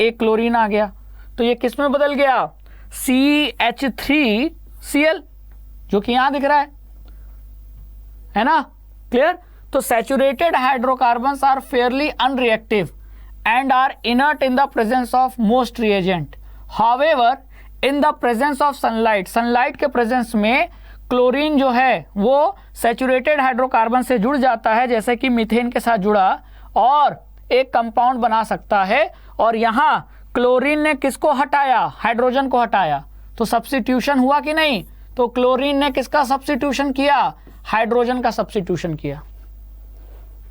एक क्लोरीन आ गया। तो ये किस में बदल गया? CH3Cl, जो कि यहां दिख रहा है ना। क्लियर? तो saturated hydrocarbons are fairly unreactive and are inert in the presence of most reagent. However in the presence of sunlight, sunlight के प्रेजेंस में क्लोरीन जो है वो सैचुरेटेड हाइड्रोकार्बन से जुड़ जाता है, जैसे कि मीथेन के साथ जुड़ा, और एक कंपाउंड बना सकता है। और यहां क्लोरीन ने किसको हटाया? हाइड्रोजन को हटाया। तो सब्स्टिट्यूशन हुआ कि नहीं? तो क्लोरीन ने किसका सब्स्टिट्यूशन किया? हाइड्रोजन का सब्स्टिट्यूशन किया।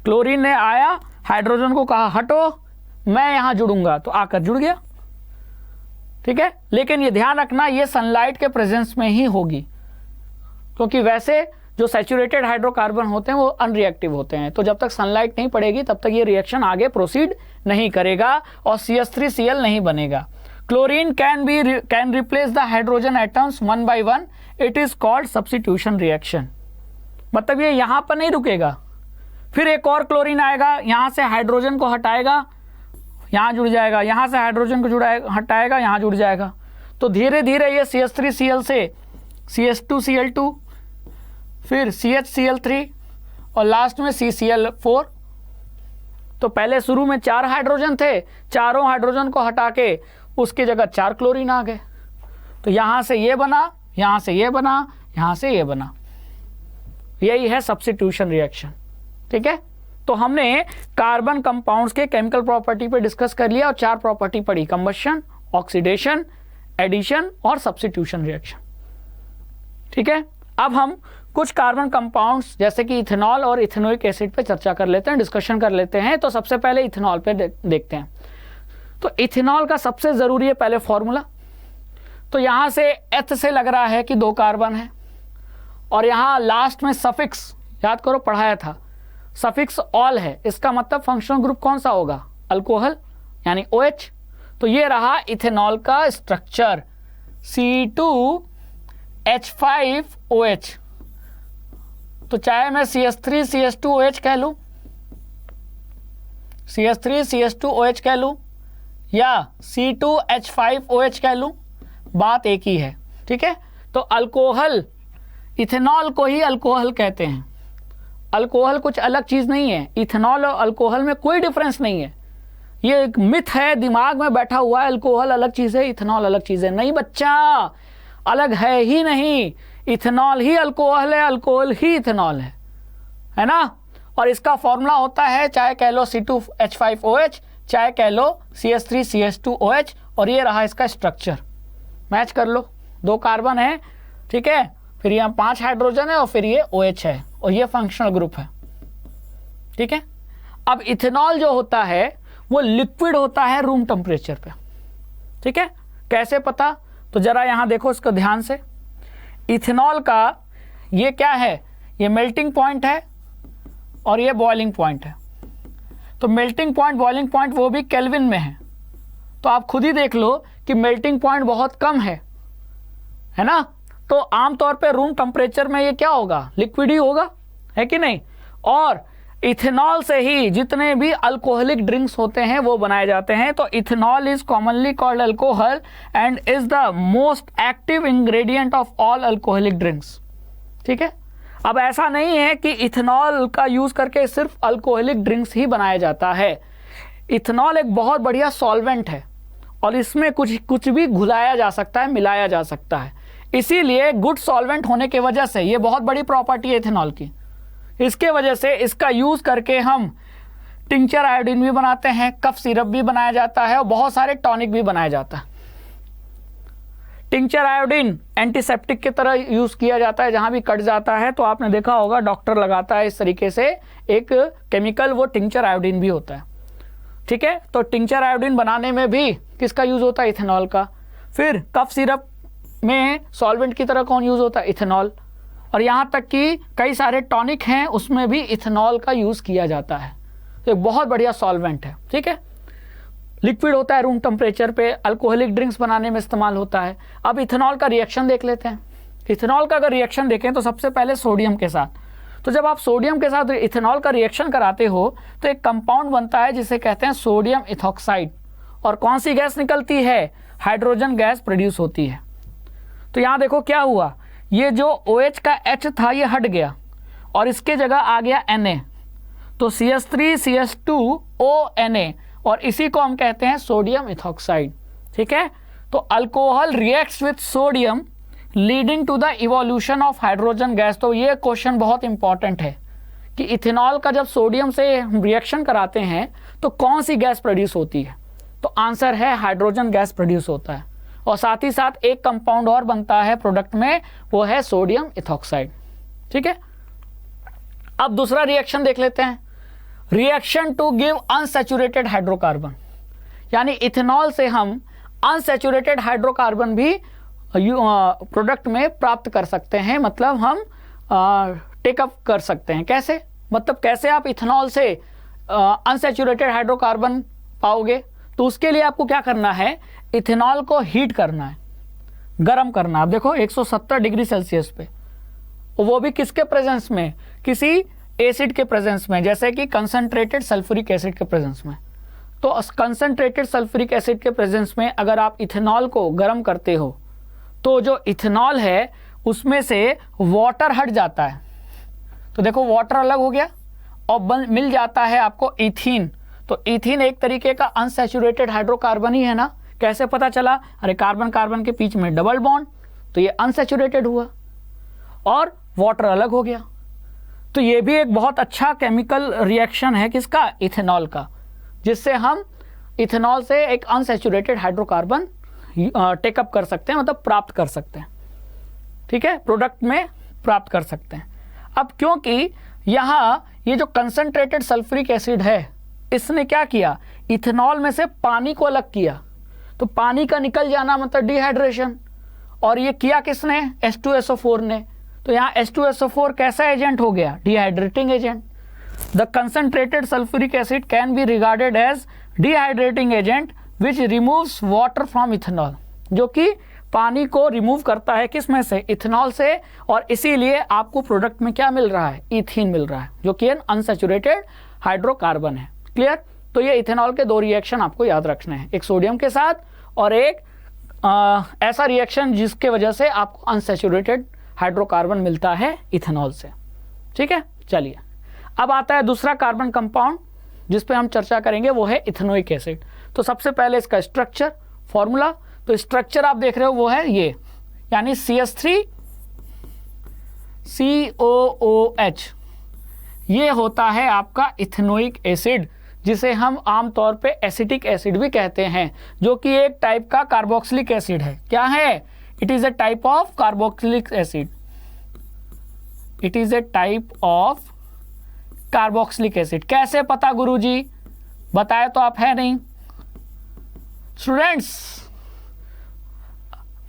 क्लोरीन ने आया, हाइड्रोजन को कहा हटो, मैं यहां जुड़ूंगा, तो आकर जुड़ गया। ठीक है, लेकिन ये ध्यान रखना ये सनलाइट के प्रेजेंस में ही होगी, क्योंकि वैसे जो सैचुरेटेड हाइड्रोकार्बन होते हैं वो अनरिएक्टिव होते हैं। तो जब तक सनलाइट नहीं पड़ेगी तब तक ये रिएक्शन आगे प्रोसीड नहीं करेगा और CH3Cl नहीं बनेगा। Chlorine can replace the hydrogen atoms one by one, it is called substitution reaction. मतलब ये यहां पर नहीं रुकेगा, फिर एक और क्लोरीन आएगा, यहाँ से हाइड्रोजन को हटाएगा, यहाँ जुड़ जाएगा, यहाँ से हाइड्रोजन को हटाएगा, यहाँ जुड़ जाएगा। तो धीरे धीरे ये CH3Cl से CH2Cl2, फिर CHCl3 और लास्ट में CCl4। तो पहले शुरू में 4 हाइड्रोजन थे, चारों हाइड्रोजन को हटा के उसकी जगह 4 क्लोरीन आ गए। तो यहाँ से ये बना, यहाँ से ये बना, यहाँ से ये बना। यही है सब्स्टिट्यूशन रिएक्शन। ठीक है, तो हमने कार्बन कंपाउंड्स के केमिकल प्रॉपर्टी पे डिस्कस कर लिया और 4 प्रॉपर्टी पढ़ी, कंबशन, ऑक्सीडेशन, एडिशन और सब्स्टिट्यूशन रिएक्शन। ठीक है, अब हम कुछ कार्बन कंपाउंड्स जैसे कि इथेनॉल और इथेनोइक एसिड पे चर्चा कर लेते हैं, डिस्कशन कर लेते हैं। तो सबसे पहले इथेनॉल पे देखते हैं। तो इथेनॉल का सबसे ज़रूरी है पहले फॉर्मूला। तो यहाँ से एथ से लग रहा है कि 2 कार्बन है और यहाँ लास्ट में सफिक्स, याद करो पढ़ाया था, सफिक्स ऑल है। इसका मतलब फंक्शनल ग्रुप कौन सा होगा? अल्कोहल यानी OH। तो ये रहा इथेनॉल का स्ट्रक्चर, C2H5OH। तो चाहे मैं CH3CH2OH कह लूँ, CH3CH2OH कह लूँ या C2H5OH कह लूँ, बात एक ही है। ठीक है, तो अल्कोहल, इथेनॉल को ही अल्कोहल कहते हैं। अल्कोहल कुछ अलग चीज़ नहीं है, इथेनॉल और अल्कोहल में कोई डिफरेंस नहीं है। ये एक मिथ है, दिमाग में बैठा हुआ है, अल्कोहल अलग चीज़ है, इथेनॉल अलग चीज़ है। नहीं बच्चा, अलग है ही नहीं। इथेनॉल ही अल्कोहल है, अल्कोहल ही इथेनॉल है ना। और इसका फॉर्मूला होता है, चाहे कह लो C2H5OH, चाहे कह लो CH3CH2OH, और ये रहा इसका स्ट्रक्चर। मैच कर लो, 2 कार्बन है, ठीक है, फिर यहाँ 5 हाइड्रोजन है और फिर ये OH है और ये फंक्शनल ग्रुप है। ठीक है, अब इथेनॉल जो होता है वो लिक्विड होता है रूम टेम्परेचर पे। ठीक है, कैसे पता? तो जरा यहाँ देखो इसको ध्यान से। इथेनॉल का ये क्या है? ये मेल्टिंग पॉइंट है और ये बॉइलिंग पॉइंट है। तो मेल्टिंग पॉइंट, बॉइलिंग पॉइंट वो भी केल्विन में है। तो आप खुद ही देख लो कि मेल्टिंग पॉइंट बहुत कम है ना। तो आमतौर पे रूम टेम्परेचर में ये क्या होगा? लिक्विड ही होगा, है कि नहीं। और इथेनॉल से ही जितने भी अल्कोहलिक ड्रिंक्स होते हैं वो बनाए जाते हैं। तो ethanol is commonly called alcohol and is the most active ingredient of all alcoholic drinks. ठीक है, अब ऐसा नहीं है कि इथेनॉल का यूज करके सिर्फ अल्कोहलिक ड्रिंक्स ही बनाया जाता है। इथेनॉल एक बहुत बढ़िया सॉल्वेंट है और इसमें कुछ भी घुलाया जा सकता है, मिलाया जा सकता है। इसीलिए गुड सॉल्वेंट होने की वजह से ये बहुत बड़ी प्रॉपर्टी है इथेनॉल की। इसके वजह से इसका यूज करके हम टिंचर आयोडीन भी बनाते हैं, कफ सिरप भी बनाया जाता है और बहुत सारे टॉनिक भी बनाया जाता है। टिंचर आयोडीन एंटीसेप्टिक की तरह यूज किया जाता है, जहां भी कट जाता है तो आपने देखा होगा डॉक्टर लगाता है इस तरीके से एक केमिकल, वो टिंचर आयोडीन भी होता है। ठीक है, तो टिंचर आयोडीन बनाने में भी किसका यूज होता है? इथेनॉल का। फिर कफ सिरप में सॉल्वेंट की तरह कौन यूज होता है? इथेनॉल। और यहाँ तक कि कई सारे टॉनिक हैं उसमें भी इथेनॉल का यूज़ किया जाता है। तो एक बहुत बढ़िया सॉल्वेंट है। ठीक है, लिक्विड होता है रूम टेम्परेचर पे, अल्कोहलिक ड्रिंक्स बनाने में इस्तेमाल होता है। अब इथेनॉल का रिएक्शन देख लेते हैं। इथेनॉल का अगर रिएक्शन देखें तो सबसे पहले सोडियम के साथ। तो जब आप सोडियम के साथ इथेनॉल का रिएक्शन कराते हो तो एक कंपाउंड बनता है जिसे कहते हैं सोडियम इथॉक्साइड। और कौन सी गैस निकलती है? हाइड्रोजन गैस प्रोड्यूस होती है। तो यहाँ देखो क्या हुआ, ये जो OH का H था ये हट गया और इसके जगह आ गया Na। तो CH3CH2ONa और इसी को हम कहते हैं सोडियम इथॉक्साइड। ठीक है, तो alcohol reacts with sodium leading to the evolution of hydrogen gas. तो ये क्वेश्चन बहुत इंपॉर्टेंट है कि इथेनॉल का जब सोडियम से हम रिएक्शन कराते हैं तो कौन सी गैस प्रोड्यूस होती है? तो आंसर है हाइड्रोजन गैस प्रोड्यूस होता है। और साथ ही साथ एक कंपाउंड और बनता है प्रोडक्ट में, वो है सोडियम इथॉक्साइड। ठीक है, अब दूसरा रिएक्शन देख लेते हैं। Reaction to give unsaturated hydrocarbon, यानी इथेनॉल से हम अनसैचुरेटेड हाइड्रोकार्बन भी प्रोडक्ट में प्राप्त कर सकते हैं, मतलब हम टेकअप कर सकते हैं। कैसे? मतलब कैसे आप इथेनॉल से अनसैचुरेटेड हाइड्रोकार्बन पाओगे? तो उसके लिए आपको क्या करना है? इथेनॉल को हीट करना है, गर्म करना है। आप देखो 170 डिग्री सेल्सियस पे, वो भी किसके प्रेजेंस में? किसी एसिड के प्रेजेंस में, जैसे कि कंसंट्रेटेड सल्फ्यूरिक एसिड के प्रेजेंस में, तो कंसंट्रेटेड सल्फ्यूरिक एसिड के प्रेजेंस में अगर आप इथेनॉल को गर्म करते हो तो जो इथेनॉल है उसमें से वाटर हट जाता है। तो देखो वाटर अलग हो गया और मिल जाता है आपको इथीन। तो इथीन एक तरीके का अनसैचुरेटेड हाइड्रोकार्बन ही है ना। कैसे पता चला? अरे कार्बन कार्बन के बीच में डबल बॉन्ड, तो ये अनसैचुरेटेड हुआ और वाटर अलग हो गया। तो ये भी एक बहुत अच्छा केमिकल रिएक्शन है किसका? इथेनॉल का, जिससे हम इथेनॉल से एक अनसैचुरेटेड हाइड्रोकार्बन टेकअप कर सकते हैं, मतलब प्राप्त कर सकते हैं। ठीक है, प्रोडक्ट में प्राप्त कर सकते हैं। अब क्योंकि यहाँ ये जो कंसंट्रेटेड सल्फ्यूरिक एसिड है इसने क्या किया? इथेनॉल में से पानी को अलग किया। तो पानी का निकल जाना मतलब डिहाइड्रेशन, और ये किया किसने? H2SO4 ने। तो यहाँ H2SO4 कैसा एजेंट हो गया? Dehydrating agent. The concentrated sulphuric acid can be regarded as dehydrating agent which removes water from ethanol, जो कि पानी को रिमूव करता है किस में से? इथेनॉल से, और इसीलिए आपको प्रोडक्ट में क्या मिल रहा है? इथीन मिल रहा है, जो कि अनसैचुरेटेड हाइड्रोकार्बन है। क्लियर? तो ये इथेनॉल के दो रिएक्शन आपको याद रखने हैं, एक सोडियम के साथ और एक ऐसा रिएक्शन जिसके वजह से आपको अनसैचुरेटेड हाइड्रोकार्बन मिलता है इथेनॉल से। ठीक है, चलिए अब आता है दूसरा कार्बन कंपाउंड जिस पे हम चर्चा करेंगे, वो है इथेनोइक एसिड। तो सबसे पहले इसका स्ट्रक्चर, फॉर्मूला। तो स्ट्रक्चर आप देख रहे हो वो है ये, यानी CH3COOH, ये होता है आपका इथेनोइक एसिड, जिसे हम आमतौर पे एसिटिक एसिड भी कहते हैं, जो कि एक टाइप का कार्बोक्सिलिक एसिड है। क्या है? It is a type of carboxylic acid. It is a type of carboxylic acid. कैसे पता गुरुजी? बताए तो आप है नहीं। स्टूडेंट्स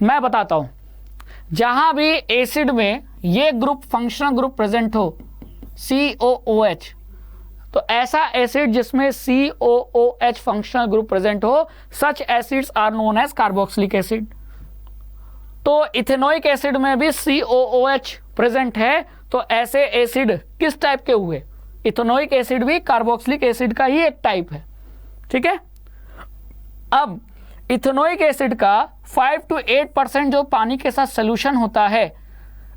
मैं बताता हूं, जहां भी एसिड में ये ग्रुप फंक्शनल ग्रुप प्रेजेंट हो COOH, तो ऐसा एसिड जिसमें COOH फंक्शनल ग्रुप प्रेजेंट हो, such acids are known as carboxylic acid. तो इथेनोइक एसिड में भी COOH प्रेजेंट है, तो ऐसे एसिड किस टाइप के हुए? इथेनोइक एसिड भी कार्बोक्सिलिक एसिड का ही एक टाइप है। ठीक है, अब इथेनोइक एसिड का 5 to 8% जो पानी के साथ सोल्यूशन होता है,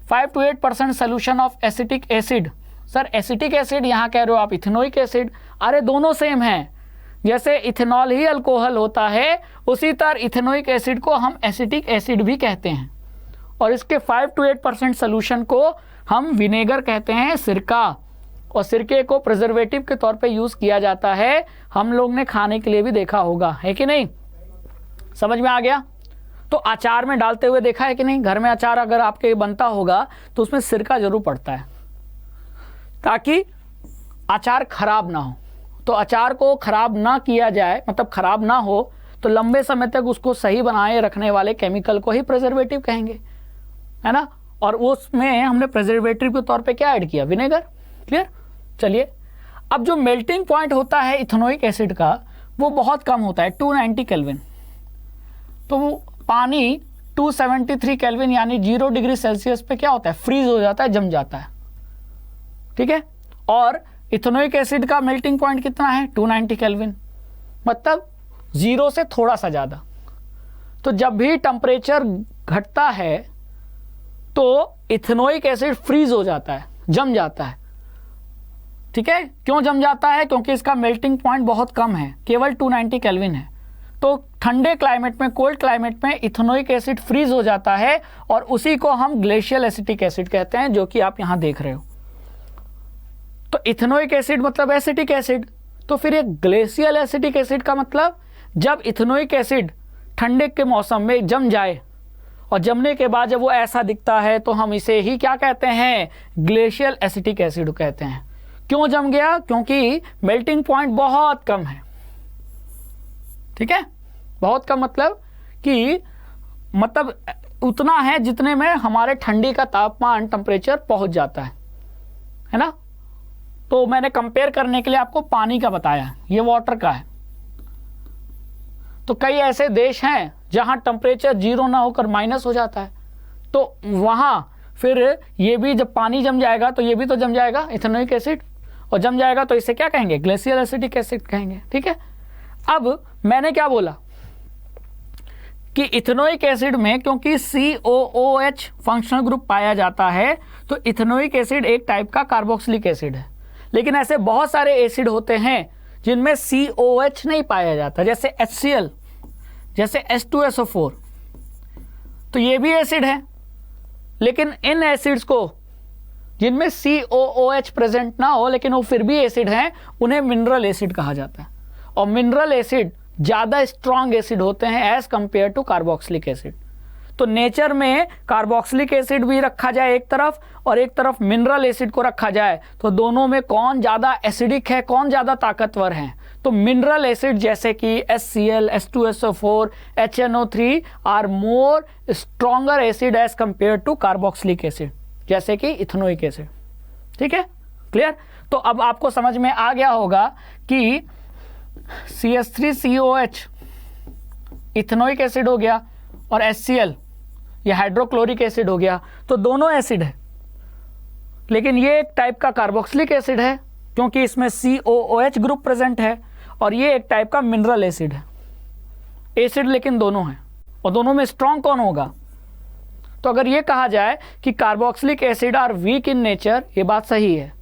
5 to 8% solution of acetic acid. Sir acetic acid यहाँ कह रहे हो आप इथेनोइक एसिड? अरे दोनों सेम हैं। जैसे इथेनॉल ही अल्कोहल होता है, उसी तरह इथेनोइक एसिड को हम एसिटिक एसिड भी कहते हैं, और इसके 5 to 8% सोल्यूशन को हम विनेगर कहते हैं, सिरका। और सिरके को प्रिजर्वेटिव के तौर पे यूज़ किया जाता है, हम लोग ने खाने के लिए भी देखा होगा, है कि नहीं? समझ में आ गया? तो अचार में डालते हुए देखा है कि नहीं? घर में अचार अगर आपके बनता होगा तो उसमें सिरका जरूर पड़ता है, ताकि अचार खराब ना हो। तो अचार को खराब ना किया जाए, मतलब खराब ना हो, तो लंबे समय तक उसको सही बनाए रखने वाले केमिकल को ही प्रिजर्वेटिव कहेंगे, है ना? और उसमें हमने प्रिजर्वेटिव के तौर पे क्या ऐड किया? विनेगर। क्लियर? चलिए, अब जो मेल्टिंग पॉइंट होता है इथेनोइक एसिड का, वो बहुत कम होता है, 290 केल्विन। तो वो पानी 273 केल्विन यानी 0 डिग्री सेल्सियस पे क्या होता है? फ्रीज हो जाता है, जम जाता है। ठीक है, और इथेनोइक एसिड का मेल्टिंग पॉइंट कितना है? 290 केल्विन, मतलब 0 से थोड़ा सा ज़्यादा। तो जब भी टेम्परेचर घटता है तो इथेनोइक एसिड फ्रीज हो जाता है, जम जाता है। ठीक है, क्यों जम जाता है? क्योंकि इसका मेल्टिंग पॉइंट बहुत कम है, केवल 290 केल्विन है। तो ठंडे क्लाइमेट में, कोल्ड क्लाइमेट में इथेनोइक एसिड फ्रीज हो जाता है, और उसी को हम ग्लेशियल एसिटिक एसिड कहते हैं, जो कि आप यहां देख रहे हो। तो इथेनोइक एसिड मतलब एसिटिक एसिड। तो फिर ये ग्लेशियल एसिटिक एसिड का मतलब, जब इथेनोइक एसिड ठंडे के मौसम में जम जाए, और जमने के बाद जब वो ऐसा दिखता है, तो हम इसे ही क्या कहते हैं? ग्लेशियल एसिटिक एसिड कहते हैं। क्यों जम गया? क्योंकि मेल्टिंग पॉइंट बहुत कम है। ठीक है, बहुत कम मतलब कि उतना है जितने में हमारे ठंडी का तापमान, टेम्परेचर पहुंच जाता है ना? तो मैंने कंपेयर करने के लिए आपको पानी का बताया, ये वाटर का है। तो कई ऐसे देश हैं जहां टेम्परेचर 0 ना होकर माइनस हो जाता है, तो वहां फिर ये भी जब पानी जम जाएगा तो ये भी तो जम जाएगा, इथेनोइक एसिड, और जम जाएगा तो इसे क्या कहेंगे, ग्लेशियल एसिटिक एसिड कहेंगे। ठीक है, अब मैंने क्या बोला कि इथेनोइक एसिड में क्योंकि COOH फंक्शनल ग्रुप पाया जाता है तो इथेनोइक एसिड एक टाइप का कार्बोक्सिलिक एसिड है। लेकिन ऐसे बहुत सारे एसिड होते हैं जिनमें COOH नहीं पाया जाता, जैसे HCl, जैसे H2SO4, तो ये भी एसिड है। लेकिन इन एसिड्स को जिनमें COOH प्रेजेंट ना हो लेकिन वो फिर भी एसिड हैं, उन्हें मिनरल एसिड कहा जाता है। और मिनरल एसिड ज़्यादा स्ट्रॉन्ग एसिड होते हैं as compare to carboxylic acid. तो नेचर में कार्बोक्सिलिक एसिड भी रखा जाए एक तरफ और एक तरफ मिनरल एसिड को रखा जाए तो दोनों में कौन ज़्यादा एसिडिक है, कौन ज़्यादा ताकतवर है? तो मिनरल एसिड जैसे कि HCl, H2SO4, HNO3 are more stronger acid as compare to carboxylic acid, जैसे कि इथेनोइक एसिड। ठीक है, क्लियर? तो अब आपको समझ में आ गया होगा कि CH3COH इथेनोइक एसिड हो गया और HCl ये हाइड्रोक्लोरिक एसिड हो गया, तो दोनों एसिड है। लेकिन ये एक टाइप का कार्बोक्सिलिक एसिड है क्योंकि इसमें COOH ग्रुप प्रेजेंट है, और ये एक टाइप का मिनरल एसिड है। एसिड लेकिन दोनों हैं, और दोनों में स्ट्रॉन्ग कौन होगा? तो अगर ये कहा जाए कि carboxylic acid are weak in nature, ये बात सही है,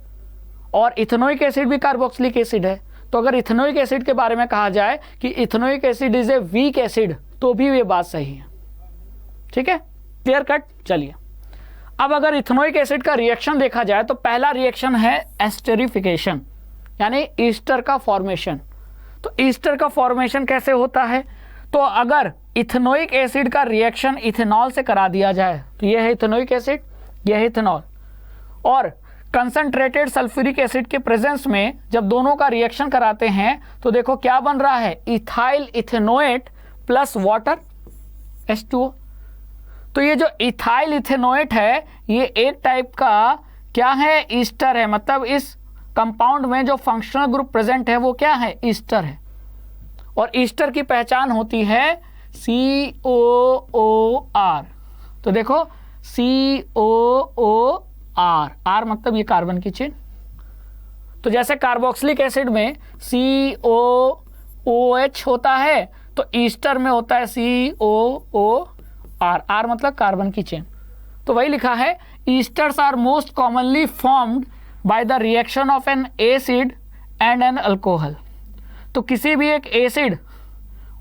और इथेनोइक एसिड भी कार्बोक्सिलिक एसिड है। तो अगर इथेनोइक एसिड के बारे में कहा जाए कि ethanoic acid is a weak acid, तो भी ये बात सही है। ठीक है, क्लियर कट? चलिए, अब अगर इथेनोइक एसिड का रिएक्शन देखा जाए तो पहला रिएक्शन है एस्टरिफिकेशन, यानी ईस्टर का फॉर्मेशन। तो ईस्टर का फॉर्मेशन कैसे होता है? तो अगर इथेनोइक एसिड का रिएक्शन इथेनॉल से करा दिया जाए, तो यह है इथेनोइक एसिड, यह है इथेनॉल, और कंसंट्रेटेड सल्फ्यूरिक एसिड के प्रेजेंस में जब दोनों का रिएक्शन कराते हैं तो देखो क्या बन रहा है, ethyl ethanoate plus water H2O। तो ये जो इथाइल इथेनोएट है ये एक टाइप का क्या है, ईस्टर है। मतलब इस कंपाउंड में जो फंक्शनल ग्रुप प्रेजेंट है वो क्या है, ईस्टर है। और ईस्टर की पहचान होती है COOR। तो देखो COOR, R मतलब ये कार्बन की चेन। तो जैसे कार्बोक्सिलिक एसिड में COOH होता है तो ईस्टर में होता है COOR, R मतलब कार्बन की चेन। तो वही लिखा है, esters are most commonly formed by the reaction of an acid and an alcohol. तो किसी भी एक एसिड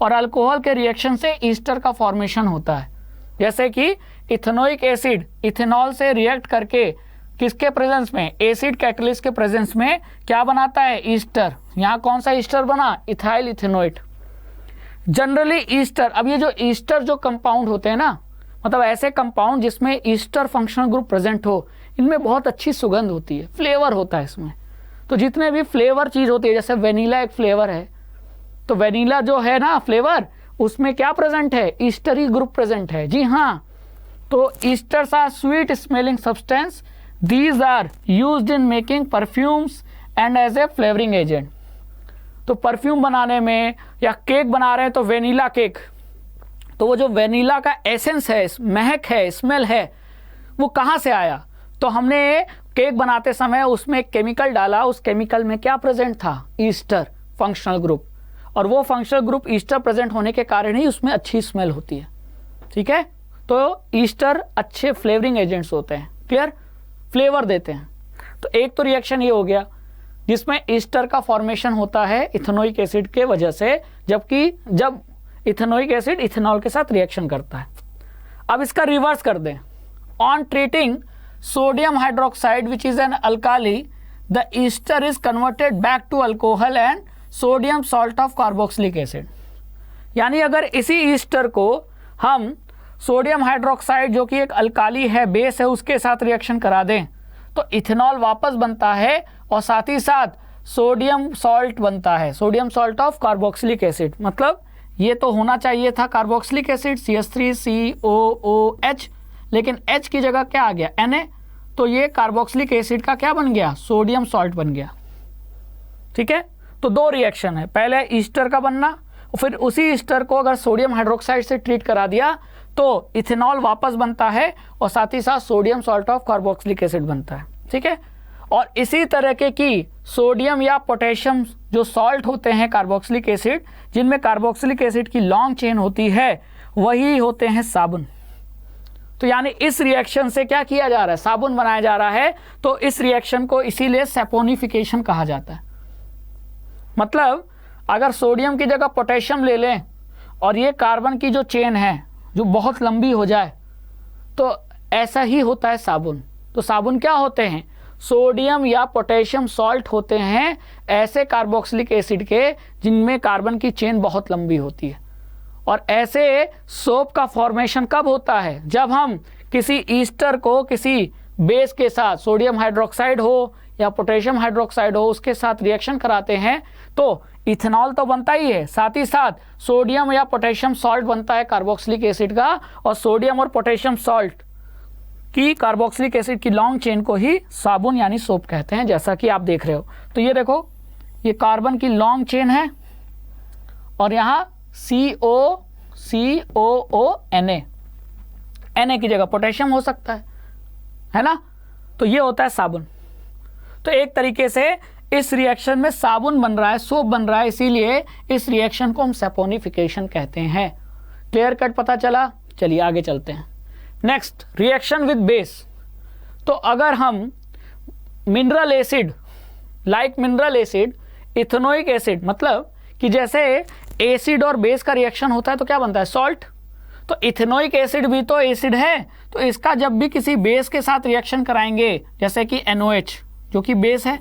और अल्कोहल के रिएक्शन से ईस्टर का फॉर्मेशन होता है। जैसे कि इथेनोइक एसिड इथेनॉल से रिएक्ट करके किसके प्रेजेंस में, एसिड कैटलिस्ट के प्रेजेंस में क्या बनाता है, ईस्टर। यहाँ कौन सा ईस्टर बना, इथाइल इथेनोएट। जनरली ईस्टर, अब ये जो ईस्टर जो कंपाउंड होते हैं ना, मतलब ऐसे कंपाउंड जिसमें ईस्टर फंक्शनल ग्रुप प्रेजेंट हो, इनमें बहुत अच्छी सुगंध होती है, फ्लेवर होता है इसमें। तो जितने भी फ्लेवर चीज़ होती है, जैसे वेनिला एक फ्लेवर है, तो वेनिला जो है ना फ्लेवर, उसमें क्या प्रेजेंट है, ईस्टरी ग्रुप प्रेजेंट है। जी हाँ, तो esters are sweet smelling substance, these are used in making perfumes and as a flavouring agent. तो परफ्यूम बनाने में या केक बना रहे हैं तो वेनिला केक, तो वो जो वेनिला का एसेंस है, महक है, स्मेल है, वो कहाँ से आया? तो हमने केक बनाते समय उसमें एक केमिकल डाला, उस केमिकल में क्या प्रेजेंट था, ईस्टर फंक्शनल ग्रुप, और वो फंक्शनल ग्रुप ईस्टर प्रेजेंट होने के कारण ही उसमें अच्छी स्मेल होती है। ठीक है, तो ईस्टर अच्छे फ्लेवरिंग एजेंट्स होते हैं, क्लियर, फ्लेवर देते हैं। तो एक तो रिएक्शन ये हो गया जिसमें ईस्टर का फॉर्मेशन होता है इथेनोइक एसिड के वजह से, जबकि जब इथेनोइक एसिड इथेनॉल के साथ रिएक्शन करता है। अब इसका रिवर्स कर दें, on treating sodium hydroxide which is an alkali, the ester is converted back to alcohol and sodium salt of carboxylic acid. यानी अगर इसी ईस्टर को हम सोडियम हाइड्रोक्साइड जो कि एक अल्काली है, बेस है, उसके साथ रिएक्शन करा दें तो इथेनॉल वापस बनता है और साथ ही साथ सोडियम सॉल्ट बनता है, sodium salt of carboxylic acid. मतलब ये तो होना चाहिए था कार्बोक्सिलिक एसिड CH3COOH, लेकिन H की जगह क्या आ गया, Na, तो ये कार्बोक्सिलिक एसिड का क्या बन गया, सोडियम सॉल्ट बन गया। ठीक है, तो दो रिएक्शन है, पहले ईस्टर का बनना, और फिर उसी ईस्टर को अगर सोडियम हाइड्रोक्साइड से ट्रीट करा दिया तो इथेनॉल वापस बनता है और साथ ही साथ sodium salt of carboxylic acid बनता है। ठीक है, और इसी तरह के की सोडियम या पोटेशियम जो सॉल्ट होते हैं कार्बोक्सिलिक एसिड, जिनमें कार्बोक्सिलिक एसिड की लॉन्ग चेन होती है, वही होते हैं साबुन। तो यानी इस रिएक्शन से क्या किया जा रहा है, साबुन बनाया जा रहा है। तो इस रिएक्शन को इसीलिए सैपोनिफिकेशन कहा जाता है। मतलब अगर सोडियम की जगह पोटेशियम ले लें और ये कार्बन की जो चेन है जो बहुत लंबी हो जाए, तो ऐसा ही होता है साबुन। तो साबुन क्या होते हैं, सोडियम या पोटेशियम सॉल्ट होते हैं ऐसे कार्बोक्सिलिक एसिड के जिनमें कार्बन की चेन बहुत लंबी होती है। और ऐसे सोप का फॉर्मेशन कब होता है, जब हम किसी ईस्टर को किसी बेस के साथ, सोडियम हाइड्रोक्साइड हो या पोटेशियम हाइड्रोक्साइड हो, उसके साथ रिएक्शन कराते हैं तो इथेनॉल तो बनता ही है, साथ ही साथ सोडियम या पोटेशियम सॉल्ट बनता है कार्बोक्सिलिक एसिड का। और सोडियम और पोटेशियम सॉल्ट की कार्बोक्सिलिक एसिड की लॉन्ग चेन को ही साबुन यानी सोप कहते हैं, जैसा कि आप देख रहे हो। तो ये देखो, ये कार्बन की लॉन्ग चेन है और यहाँ Na की जगह पोटेशियम हो सकता है ना। तो ये होता है साबुन। तो एक तरीके से इस रिएक्शन में साबुन बन रहा है, सोप बन रहा है, इसीलिए इस रिएक्शन को हम सैपोनिफिकेशन कहते हैं। क्लियर कट पता चला? चलिए आगे चलते हैं। Next, reaction with base. तो अगर हम mineral acid, like mineral acid, ethanoic acid, मतलब कि जैसे एसिड और बेस का रिएक्शन होता है तो क्या बनता है, सॉल्ट। तो इथेनोइक एसिड भी तो एसिड है, तो इसका जब भी किसी बेस के साथ रिएक्शन कराएंगे, जैसे कि NOH जो कि बेस है,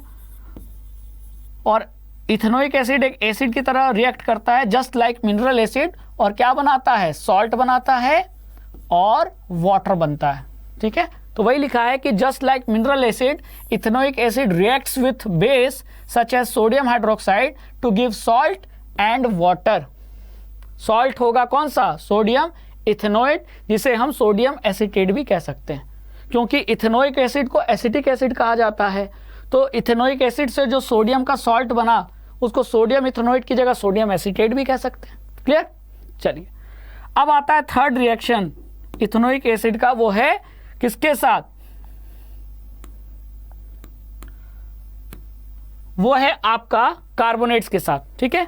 और इथेनोइक एसिड एक एसिड की तरह रिएक्ट करता है जस्ट लाइक मिनरल एसिड, और क्या बनाता है, सॉल्ट बनाता है और वाटर बनता है। ठीक है, तो वही लिखा है कि just like mineral acid, ethanoic acid reacts with base such as sodium hydroxide to give salt and water. Salt होगा कौन सा, सोडियम इथेनोएट, जिसे हम सोडियम एसीटेट भी कह सकते हैं, क्योंकि इथेनोइक एसिड को एसिटिक एसिड कहा जाता है। तो इथेनोइक एसिड से जो सोडियम का सॉल्ट बना, उसको सोडियम इथेनोएट की जगह सोडियम एसीटेट भी कह सकते हैं। क्लियर? चलिए, अब आता है थर्ड रिएक्शन इथेनोइक एसिड का, वो है किसके साथ, वो है आपका कार्बोनेट्स के साथ। ठीक है,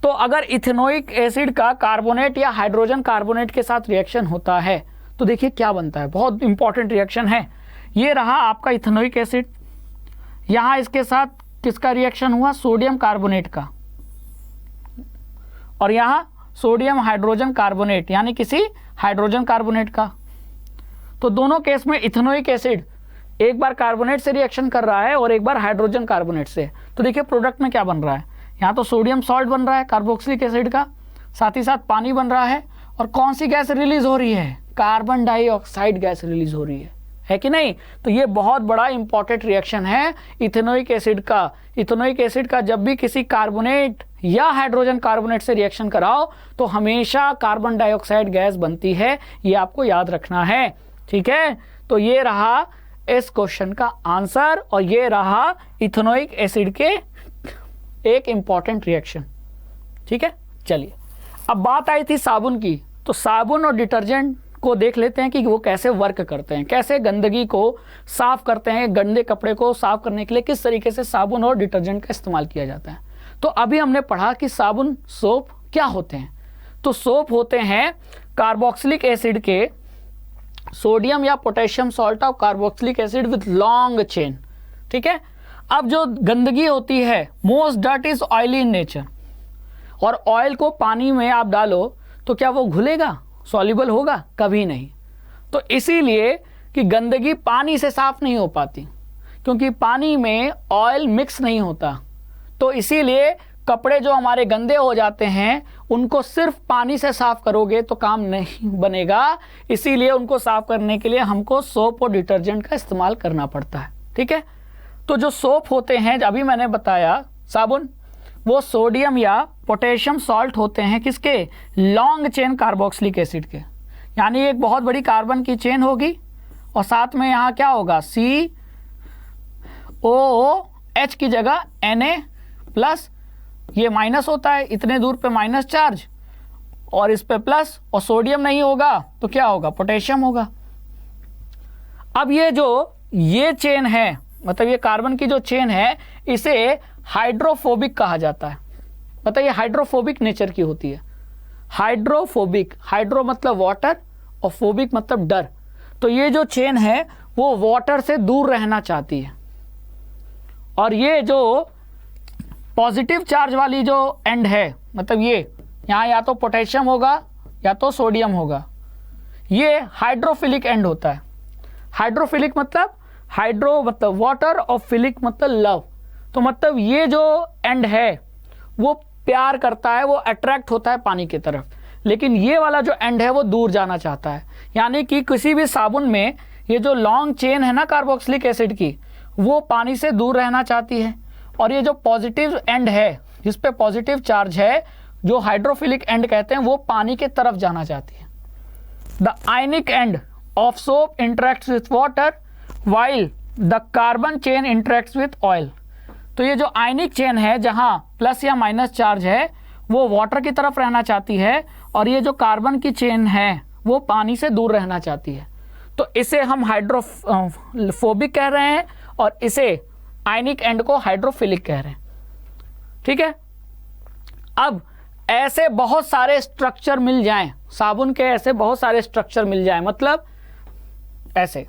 तो अगर इथेनोइक एसिड का कार्बोनेट या हाइड्रोजन कार्बोनेट के साथ रिएक्शन होता है तो देखिए क्या बनता है, बहुत इंपॉर्टेंट रिएक्शन है। ये रहा आपका इथेनोइक एसिड, यहां इसके साथ किसका रिएक्शन हुआ, सोडियम कार्बोनेट का, और यहां सोडियम हाइड्रोजन कार्बोनेट यानी किसी हाइड्रोजन कार्बोनेट का। तो दोनों केस में इथेनोइक एसिड एक बार कार्बोनेट से रिएक्शन कर रहा है और एक बार हाइड्रोजन कार्बोनेट से। तो देखिए प्रोडक्ट में क्या बन रहा है, यहाँ तो सोडियम सॉल्ट बन रहा है कार्बोक्सिलिक एसिड का, साथ ही साथ पानी बन रहा है, और कौन सी गैस रिलीज हो रही है, कार्बन डाइऑक्साइड गैस रिलीज हो रही है कि नहीं। तो ये बहुत बड़ा इंपॉर्टेंट रिएक्शन है इथेनोइक एसिड का। इथेनोइक एसिड का जब भी किसी कार्बोनेट या हाइड्रोजन कार्बोनेट से रिएक्शन कराओ तो हमेशा कार्बन डाइऑक्साइड गैस बनती है, ये आपको याद रखना है। ठीक है, तो ये रहा इस क्वेश्चन का आंसर, और ये रहा इथेनोइक एसिड के एक इंपॉर्टेंट रिएक्शन। ठीक है, चलिए अब बात आई थी साबुन की, तो साबुन और डिटर्जेंट को देख लेते हैं कि वो कैसे वर्क करते हैं, कैसे गंदगी को साफ करते हैं, गंदे कपड़े को साफ करने के लिए किस तरीके से साबुन और डिटर्जेंट का इस्तेमाल किया जाता है। तो अभी हमने पढ़ा कि साबुन, सोप क्या होते हैं। तो सोप होते हैं कार्बोक्सिलिक एसिड के, सोडियम या potassium salt of carboxylic acid with long chain. ठीक है, अब जो गंदगी होती है, most dirt is oily in nature, और ऑयल को पानी में आप डालो तो क्या वो घुलेगा, सॉल्युबल होगा, कभी नहीं। तो इसीलिए कि गंदगी पानी से साफ नहीं हो पाती, क्योंकि पानी में ऑयल मिक्स नहीं होता। तो इसीलिए कपड़े जो हमारे गंदे हो जाते हैं उनको सिर्फ पानी से साफ करोगे तो काम नहीं बनेगा, इसीलिए उनको साफ करने के लिए हमको सोप और डिटर्जेंट का इस्तेमाल करना पड़ता है। ठीक है, तो जो सोप होते हैं, अभी मैंने बताया साबुन, वो सोडियम या पोटेशियम सॉल्ट होते हैं किसके, लॉन्ग चेन कार्बोक्सिलिक एसिड के, यानी एक बहुत बड़ी कार्बन की चेन होगी और साथ में यहाँ क्या होगा, COOH की जगह Na प्लस, ये माइनस होता है, इतने दूर पे माइनस चार्ज, और इस पे प्लस, और सोडियम नहीं होगा तो क्या होगा, पोटेशियम होगा। अब ये चेन है, मतलब ये कार्बन की जो चेन है, इसे हाइड्रोफोबिक कहा जाता है। मतलब ये हाइड्रोफोबिक नेचर की होती है। हाइड्रोफोबिक, हाइड्रो मतलब वाटर और फोबिक मतलब डर। तो ये जो चेन है वो वाटर से दूर रहना चाहती है। और ये जो पॉजिटिव चार्ज वाली जो एंड है, मतलब ये यहाँ या तो पोटेशियम होगा या तो सोडियम होगा, ये हाइड्रोफिलिक एंड होता है। हाइड्रोफिलिक मतलब हाइड्रो मतलब वाटर और फिलिक मतलब लव। तो मतलब ये जो एंड है वो प्यार करता है, वो अट्रैक्ट होता है पानी की तरफ, लेकिन ये वाला जो एंड है वो दूर जाना चाहता है। यानी कि किसी भी साबुन में ये जो लॉन्ग चेन है ना कार्बोक्सिलिक एसिड की, वो पानी से दूर रहना चाहती है। और ये जो पॉजिटिव एंड है जिस पे पॉजिटिव चार्ज है, जो हाइड्रोफिलिक एंड कहते हैं, वो पानी के तरफ जाना चाहती है। The ionic end of soap interacts with water while the carbon chain interacts with oil. तो ये जो आयनिक चेन है जहां प्लस या माइनस चार्ज है, वो वाटर की तरफ रहना चाहती है, और ये जो कार्बन की चेन है वो पानी से दूर रहना चाहती है। तो इसे हम हाइड्रोफोबिक कह रहे हैं और इसे आयनिक एंड को हाइड्रोफिलिक कह रहे हैं। ठीक है। अब ऐसे बहुत सारे स्ट्रक्चर मिल जाएं, साबुन के ऐसे बहुत सारे स्ट्रक्चर मिल जाएं, मतलब ऐसे।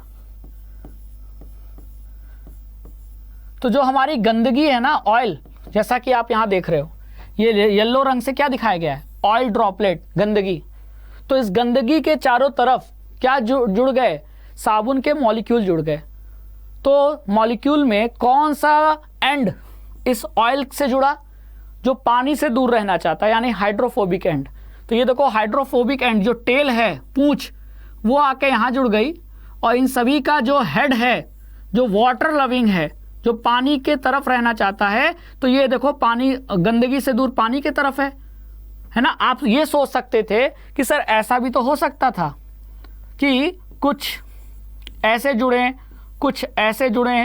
तो जो हमारी गंदगी है ना, ऑयल, जैसा कि आप यहां देख रहे हो, ये येलो रंग से क्या दिखाया गया है, ऑयल ड्रॉपलेट, गंदगी। तो इस गंदगी के चारों तरफ क्या जुड़ गए, साबुन के मॉलिक्यूल जुड़ गए। तो मॉलिक्यूल में कौन सा एंड इस ऑयल से जुड़ा, जो पानी से दूर रहना चाहता है, यानी हाइड्रोफोबिक एंड। तो ये देखो हाइड्रोफोबिक एंड, जो टेल है, पूंछ, वो आके यहाँ जुड़ गई। और इन सभी का जो हेड है, जो वाटर लविंग है, जो पानी के तरफ रहना चाहता है, तो ये देखो पानी, गंदगी से दूर पानी के तरफ है ना। आप ये सोच सकते थे कि सर ऐसा भी तो हो सकता था कि कुछ ऐसे जुड़े, कुछ ऐसे जुड़े,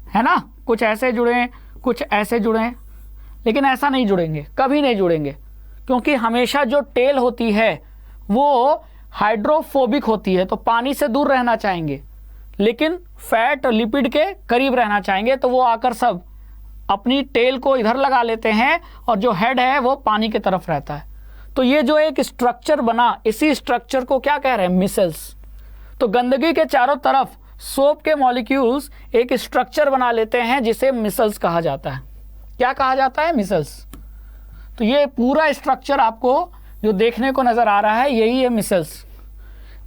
है ना, कुछ ऐसे जुड़े, कुछ ऐसे जुड़े, लेकिन ऐसा नहीं जुड़ेंगे, कभी नहीं जुड़ेंगे, क्योंकि हमेशा जो टेल होती है वो हाइड्रोफोबिक होती है, तो पानी से दूर रहना चाहेंगे, लेकिन फैट लिपिड के करीब रहना चाहेंगे। तो वो आकर सब अपनी टेल को इधर लगा लेते हैं और जो हेड है वो पानी की तरफ रहता है। तो ये जो एक स्ट्रक्चर बना, इसी स्ट्रक्चर को क्या कह रहे हैं, मिसल्स। तो गंदगी के चारों तरफ सोप के मॉलिक्यूल्स एक स्ट्रक्चर बना लेते हैं जिसे मिसल्स कहा जाता है। क्या कहा जाता है, मिसल्स। तो ये पूरा स्ट्रक्चर आपको जो देखने को नजर आ रहा है, यही है मिसल्स,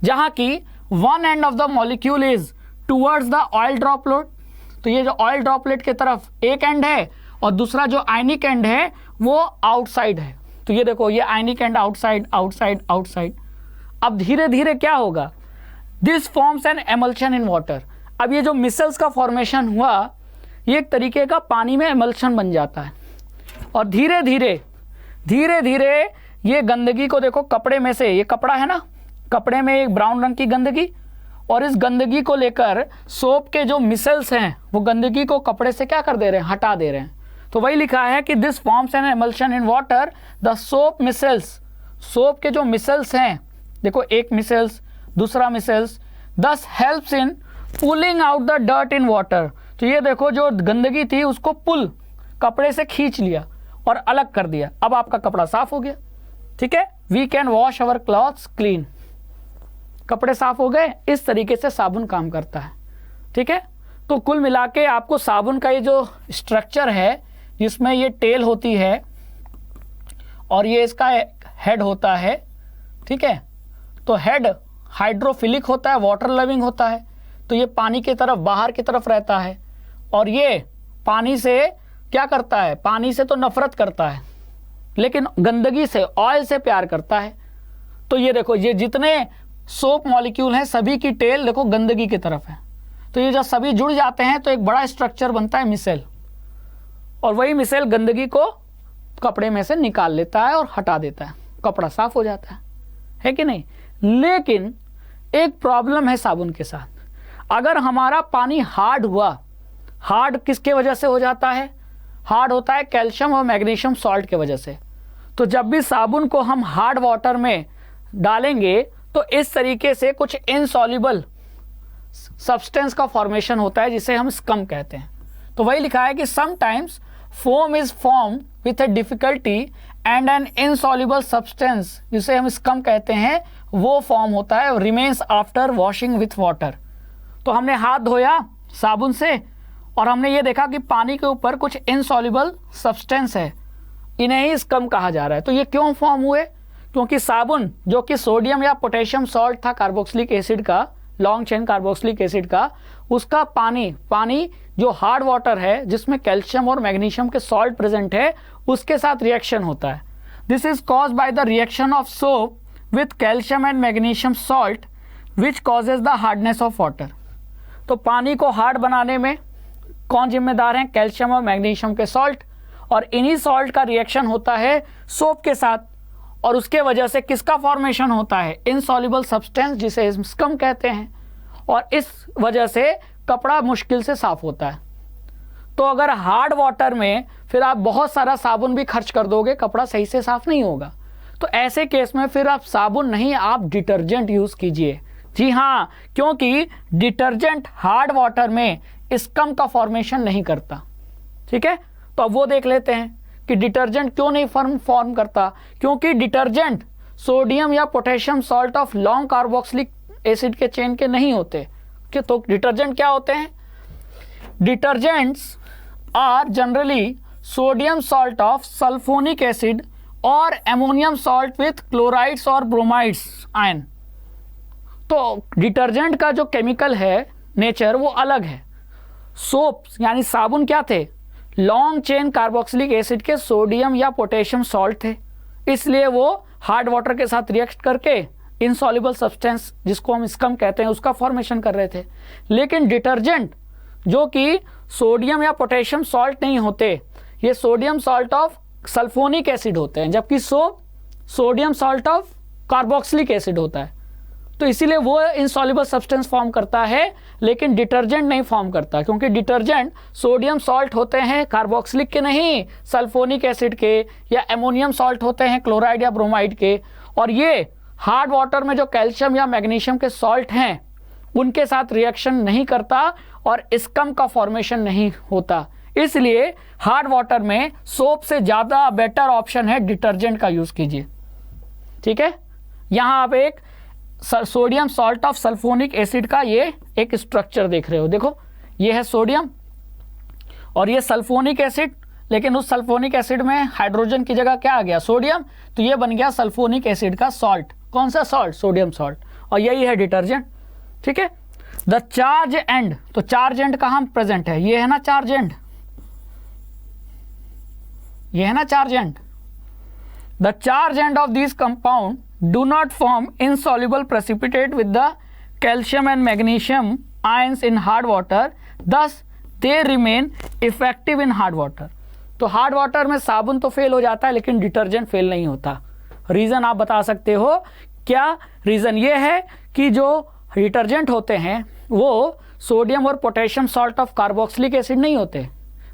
जहां की one end of the molecule is towards the oil droplet. तो ये जो ऑयल ड्रॉपलेट के तरफ एक एंड है और दूसरा जो आयनिक एंड है वो आउटसाइड है। तो ये देखो, ये आयनिक एंड आउटसाइड, आउटसाइड, आउटसाइड। अब धीरे धीरे क्या होगा, this forms an emulsion in water. अब ये जो मिसल्स का फॉर्मेशन हुआ, ये एक तरीके का पानी में एमल्शन बन जाता है। और धीरे धीरे ये गंदगी को देखो, कपड़े में से, ये कपड़ा है ना, कपड़े में एक ब्राउन रंग की गंदगी, और इस गंदगी को लेकर सोप के जो मिसल्स हैं वो गंदगी को कपड़े से क्या कर दे रहे हैं, हटा दे रहे हैं। तो वही लिखा है कि this forms an emulsion in water, the soap micelles. Soap के जो मिसल्स हैं, देखो एक मिसल्स, दूसरा मिसल्स, दस helps in pulling out the dirt in water. तो ये देखो, जो गंदगी थी उसको पुल, कपड़े से खींच लिया और अलग कर दिया। अब आपका कपड़ा साफ हो गया। ठीक है, we can wash our clothes clean, कपड़े साफ हो गए। इस तरीके से साबुन काम करता है। ठीक है, तो कुल मिला के आपको साबुन का ये जो स्ट्रक्चर है, जिसमें ये टेल होती है और ये इसका हेड होता है। ठीक है, तो हेड हाइड्रोफिलिक होता है, वाटर लविंग होता है, तो ये पानी की तरफ, बाहर की तरफ रहता है। और ये पानी से क्या करता है, पानी से तो नफरत करता है, लेकिन गंदगी से, ऑयल से प्यार करता है। तो ये देखो, ये जितने सोप मॉलिक्यूल हैं, सभी की टेल देखो गंदगी की तरफ है। तो ये जब सभी जुड़ जाते हैं तो एक बड़ा स्ट्रक्चर बनता है मिसेल, और वही मिसेल गंदगी को कपड़े में से निकाल लेता है और हटा देता है, कपड़ा साफ हो जाता है कि नहीं। लेकिन एक प्रॉब्लम है साबुन के साथ, अगर हमारा पानी हार्ड हुआ, हार्ड किसके वजह से हो जाता है, हार्ड होता है कैल्शियम और मैग्नीशियम सॉल्ट के वजह से। तो जब भी साबुन को हम हार्ड वाटर में डालेंगे तो इस तरीके से कुछ इनसॉल्युबल सब्सटेंस का फॉर्मेशन होता है जिसे हम स्कम कहते हैं। तो वही लिखा है कि sometimes foam is form with a difficulty and an insoluble substance जिसे हम स्कम कहते हैं वो फॉर्म होता है remains after washing with water. तो हमने हाथ धोया साबुन से और हमने ये देखा कि पानी के ऊपर कुछ इनसॉल्युबल सब्सटेंस है, इन्हें ही स्कम कहा जा रहा है। तो ये क्यों फॉर्म हुए? क्योंकि साबुन जो कि सोडियम या पोटेशियम सॉल्ट था कार्बोक्सिलिक एसिड का, लॉन्ग चेन कार्बोक्सिलिक एसिड का, उसका पानी जो हार्ड वाटर है जिसमें कैल्शियम और मैग्नीशियम के सॉल्ट प्रेजेंट है उसके साथ रिएक्शन होता है। This is caused by the reaction of soap with calcium and magnesium salt which causes the hardness of water. तो पानी को हार्ड बनाने में कौन जिम्मेदार हैं? कैल्शियम और मैग्नीशियम के सॉल्ट, और इन्हीं सॉल्ट का रिएक्शन होता है सोप के साथ और उसके वजह से किसका फॉर्मेशन होता है? इनसॉल्युबल सब्सटेंस जिसे स्कम कहते हैं, और इस वजह से कपड़ा मुश्किल से साफ होता है। तो अगर हार्ड वाटर में फिर आप बहुत सारा साबुन भी खर्च कर दोगे, कपड़ा सही से साफ नहीं होगा। तो ऐसे केस में फिर आप साबुन नहीं, आप डिटर्जेंट यूज कीजिए। जी हाँ, क्योंकि डिटर्जेंट हार्ड वाटर में स्कम का फॉर्मेशन नहीं करता। ठीक है, तो अब वो देख लेते हैं कि डिटर्जेंट क्यों नहीं फॉर्म करता। क्योंकि डिटर्जेंट सोडियम या potassium salt of long carboxylic acid के चेन के नहीं होते। कि तो डिटर्जेंट क्या होते हैं? Detergents are generally sodium salt of sulphonic acid और एमोनियम सॉल्ट विथ क्लोराइड्स और ब्रोमाइड्स आयन। तो डिटर्जेंट का जो केमिकल है नेचर वो अलग है। सोप्स यानी साबुन क्या थे? लॉन्ग चेन कार्बोक्सिलिक एसिड के सोडियम या पोटेशियम सॉल्ट थे, इसलिए वो हार्ड वाटर के साथ रिएक्ट करके इनसॉल्युबल सब्सटेंस जिसको हम स्कम कहते हैं उसका फॉर्मेशन कर रहे थे। लेकिन डिटर्जेंट जो कि सोडियम या पोटेशियम सॉल्ट नहीं होते, ये sodium salt of sulphonic acid होते हैं, जबकि soap sodium salt of carboxylic acid होता है। तो इसीलिए वो इनसॉल्युबल सब्सटेंस फॉर्म करता है लेकिन डिटर्जेंट नहीं फॉर्म करता, क्योंकि डिटर्जेंट सोडियम सॉल्ट होते हैं कार्बोक्सिलिक के नहीं, सल्फोनिक एसिड के, या एमोनियम सॉल्ट होते हैं क्लोराइड या ब्रोमाइड के। और ये हार्ड वाटर में जो कैल्शियम या मैग्नीशियम के सॉल्ट हैं उनके साथ रिएक्शन नहीं करता और स्कम का फॉर्मेशन नहीं होता। इसलिए हार्ड वाटर में सोप से ज़्यादा बेटर ऑप्शन है डिटर्जेंट का यूज़ कीजिए। ठीक है, यहाँ आप एक sodium salt of sulphonic acid का ये एक स्ट्रक्चर देख रहे हो। देखो, ये है सोडियम और ये सल्फोनिक एसिड, लेकिन उस सल्फोनिक एसिड में हाइड्रोजन की जगह क्या आ गया? सोडियम। तो ये बन गया सल्फोनिक एसिड का सॉल्ट। कौन सा सॉल्ट? Sodium salt. और यही है डिटर्जेंट। ठीक है, द चार्ज एंड, तो चार्ज एंड कहाँ प्रेजेंट है? ये है ना चार्ज एंड, ये है ना charge and. The charge end of this compound do not form insoluble precipitate with the calcium and magnesium ions in hard water, thus they remain effective in hard water। तो hard water में साबुन तो fail हो जाता है लेकिन detergent fail नहीं होता। रीज़न आप बता सकते हो क्या? रीज़न ये है कि जो डिटर्जेंट होते हैं वो सोडियम और potassium salt of carboxylic acid नहीं होते,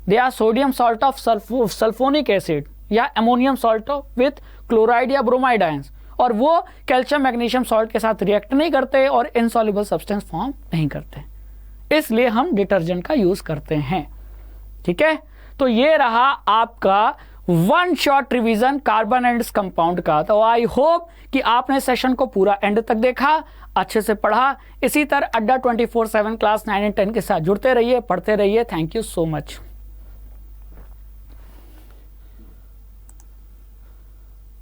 they are sodium salt of sulphonic acid या एमोनियम सॉल्ट विथ क्लोराइड या ब्रोमाइड आयंस, और वो कैल्शियम मैग्नीशियम सॉल्ट के साथ रिएक्ट नहीं करते और इनसॉल्युबल सब्सटेंस फॉर्म नहीं करते, इसलिए हम डिटर्जेंट का यूज करते हैं। ठीक है, तो ये रहा आपका one short revision carbon and its compound का। तो आई होप कि आपने सेशन को पूरा एंड तक देखा, अच्छे से पढ़ा। इसी तरह अड्डा 24/7 क्लास 9 और 10 के साथ जुड़ते रहिए, पढ़ते रहिए। Thank you so much.